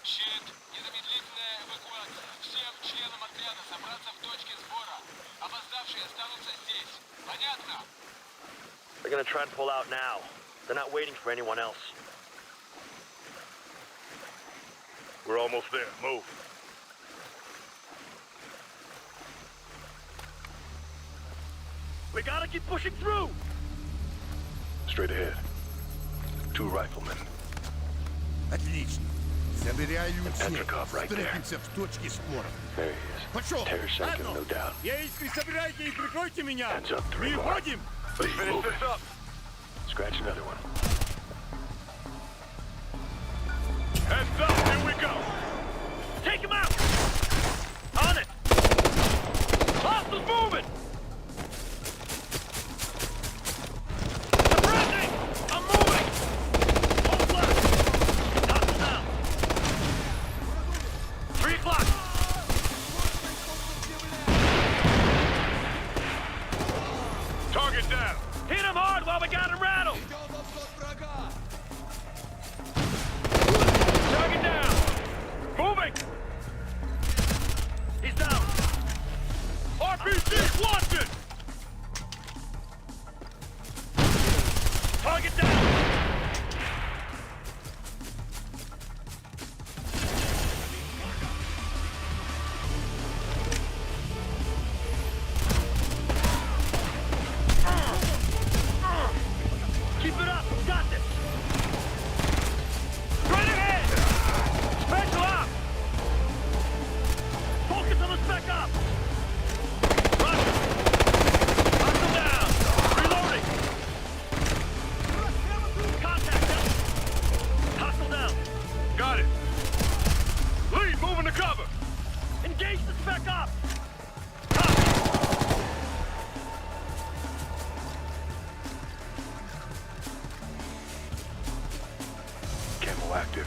Щит. Незамедлительная эвакуация. Всем членам отряда собраться в точке сбора. Опоздавшие останутся здесь. Понятно? They're gonna try and pull out now. They're not waiting for anyone else. We're almost there. Move. We gotta keep pushing through! Straight ahead. 2 riflemen. Отлично. Забираю Petrikov right there. Встретимся в точке сбора. There he is. Пошел! Terror no doubt. Есть, присобирайте и прикройте меня! Hands up, 3 Мы more. уходим! Let's finish this up. Scratch another one. Heads up, here we go. Take him out! On it! Hostiles moving! Suppressing! I'm moving! Hold left! Hostile down! 3 o'clock! Target down. Hit him hard while we got him rattled! Target down. Moving. He's down! RPG launching. Target down! Keep it up! Got this! Right ahead! Special up! Focus on the spec up! Roger! Hostile down! Reloading! Contact up! Hostile down! Got it. Lead, moving to cover. Engage the spec up! Camo active.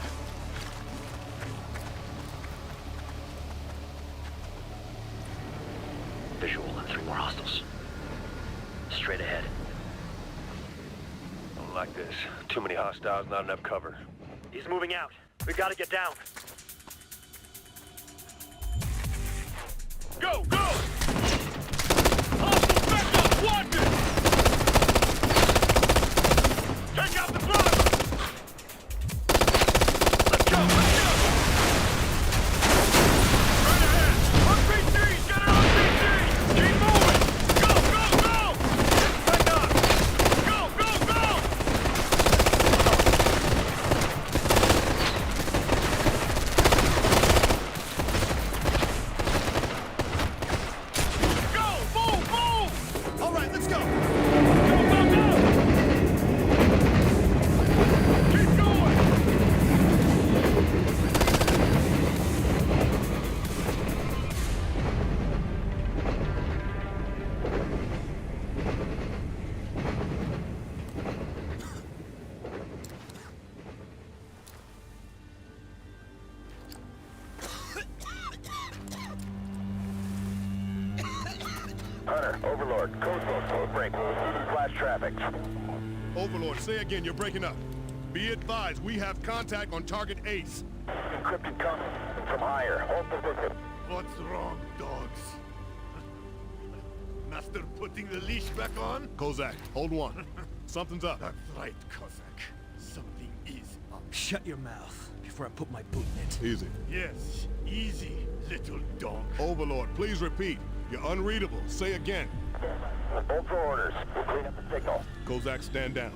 More hostiles. Straight ahead. Don't like this. Too many hostiles, not enough cover. He's moving out. We gotta get down. Go, go! Hostile backup! Watch it! Take out the driver! Let's go, let's go! Right ahead! RPG! Get an RPG! Keep moving! Go, go, go! Back up! Go, go, go! Go! Move, move! All right, let's go. Go, go, go! Keep going! Hunter, Overlord, code break. Flash traffic. Overlord, say again, you're breaking up. Be advised, we have contact on target Ace. Encrypted coming from higher. Hold position. What's wrong, dogs? Master putting the leash back on? Kozak, hold one. Something's up. That's right, Cossack. Something is up. Shut your mouth before I put my boot in it. Easy. Yes, easy, little dog. Overlord, please repeat. You're unreadable. Say again. Hold for orders. We'll clean up the signal. Kozak, stand down.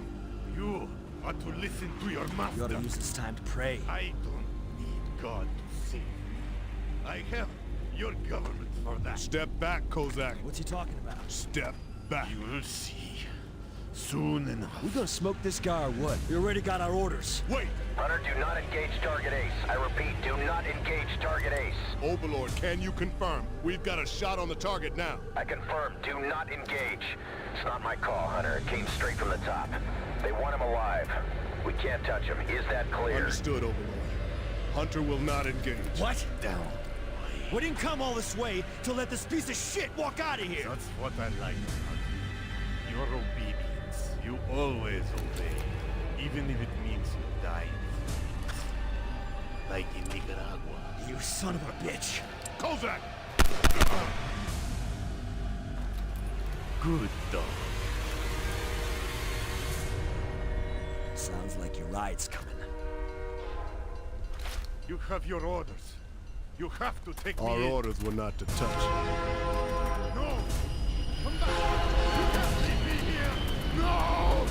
You are to listen to your master. You ought to use this time to pray. I don't need God to save me. I have your government for that. Step back, Kozak. What's he talking about? Step back. You'll see. Soon enough. We gonna smoke this guy or what? We already got our orders. Wait! Hunter, do not engage target Ace. I repeat, do not engage target Ace. Overlord, can you confirm? We've got a shot on the target now. I confirm, do not engage. It's not my call, Hunter. It came straight from the top. They want him alive. We can't touch him. Is that clear? Understood, Overlord. Hunter will not engage. What? Down. We didn't come all this way to let this piece of shit walk out of here. That's what I like, Hunter. Your obedience. You always obey, even if it means you die in flames. Like in Nicaragua. You son of a bitch. Kozak! Good dog. Sounds like your ride's coming. You have your orders. You have to take Our me in. orders were not to touch. No! Come back! You can't leave me here! No!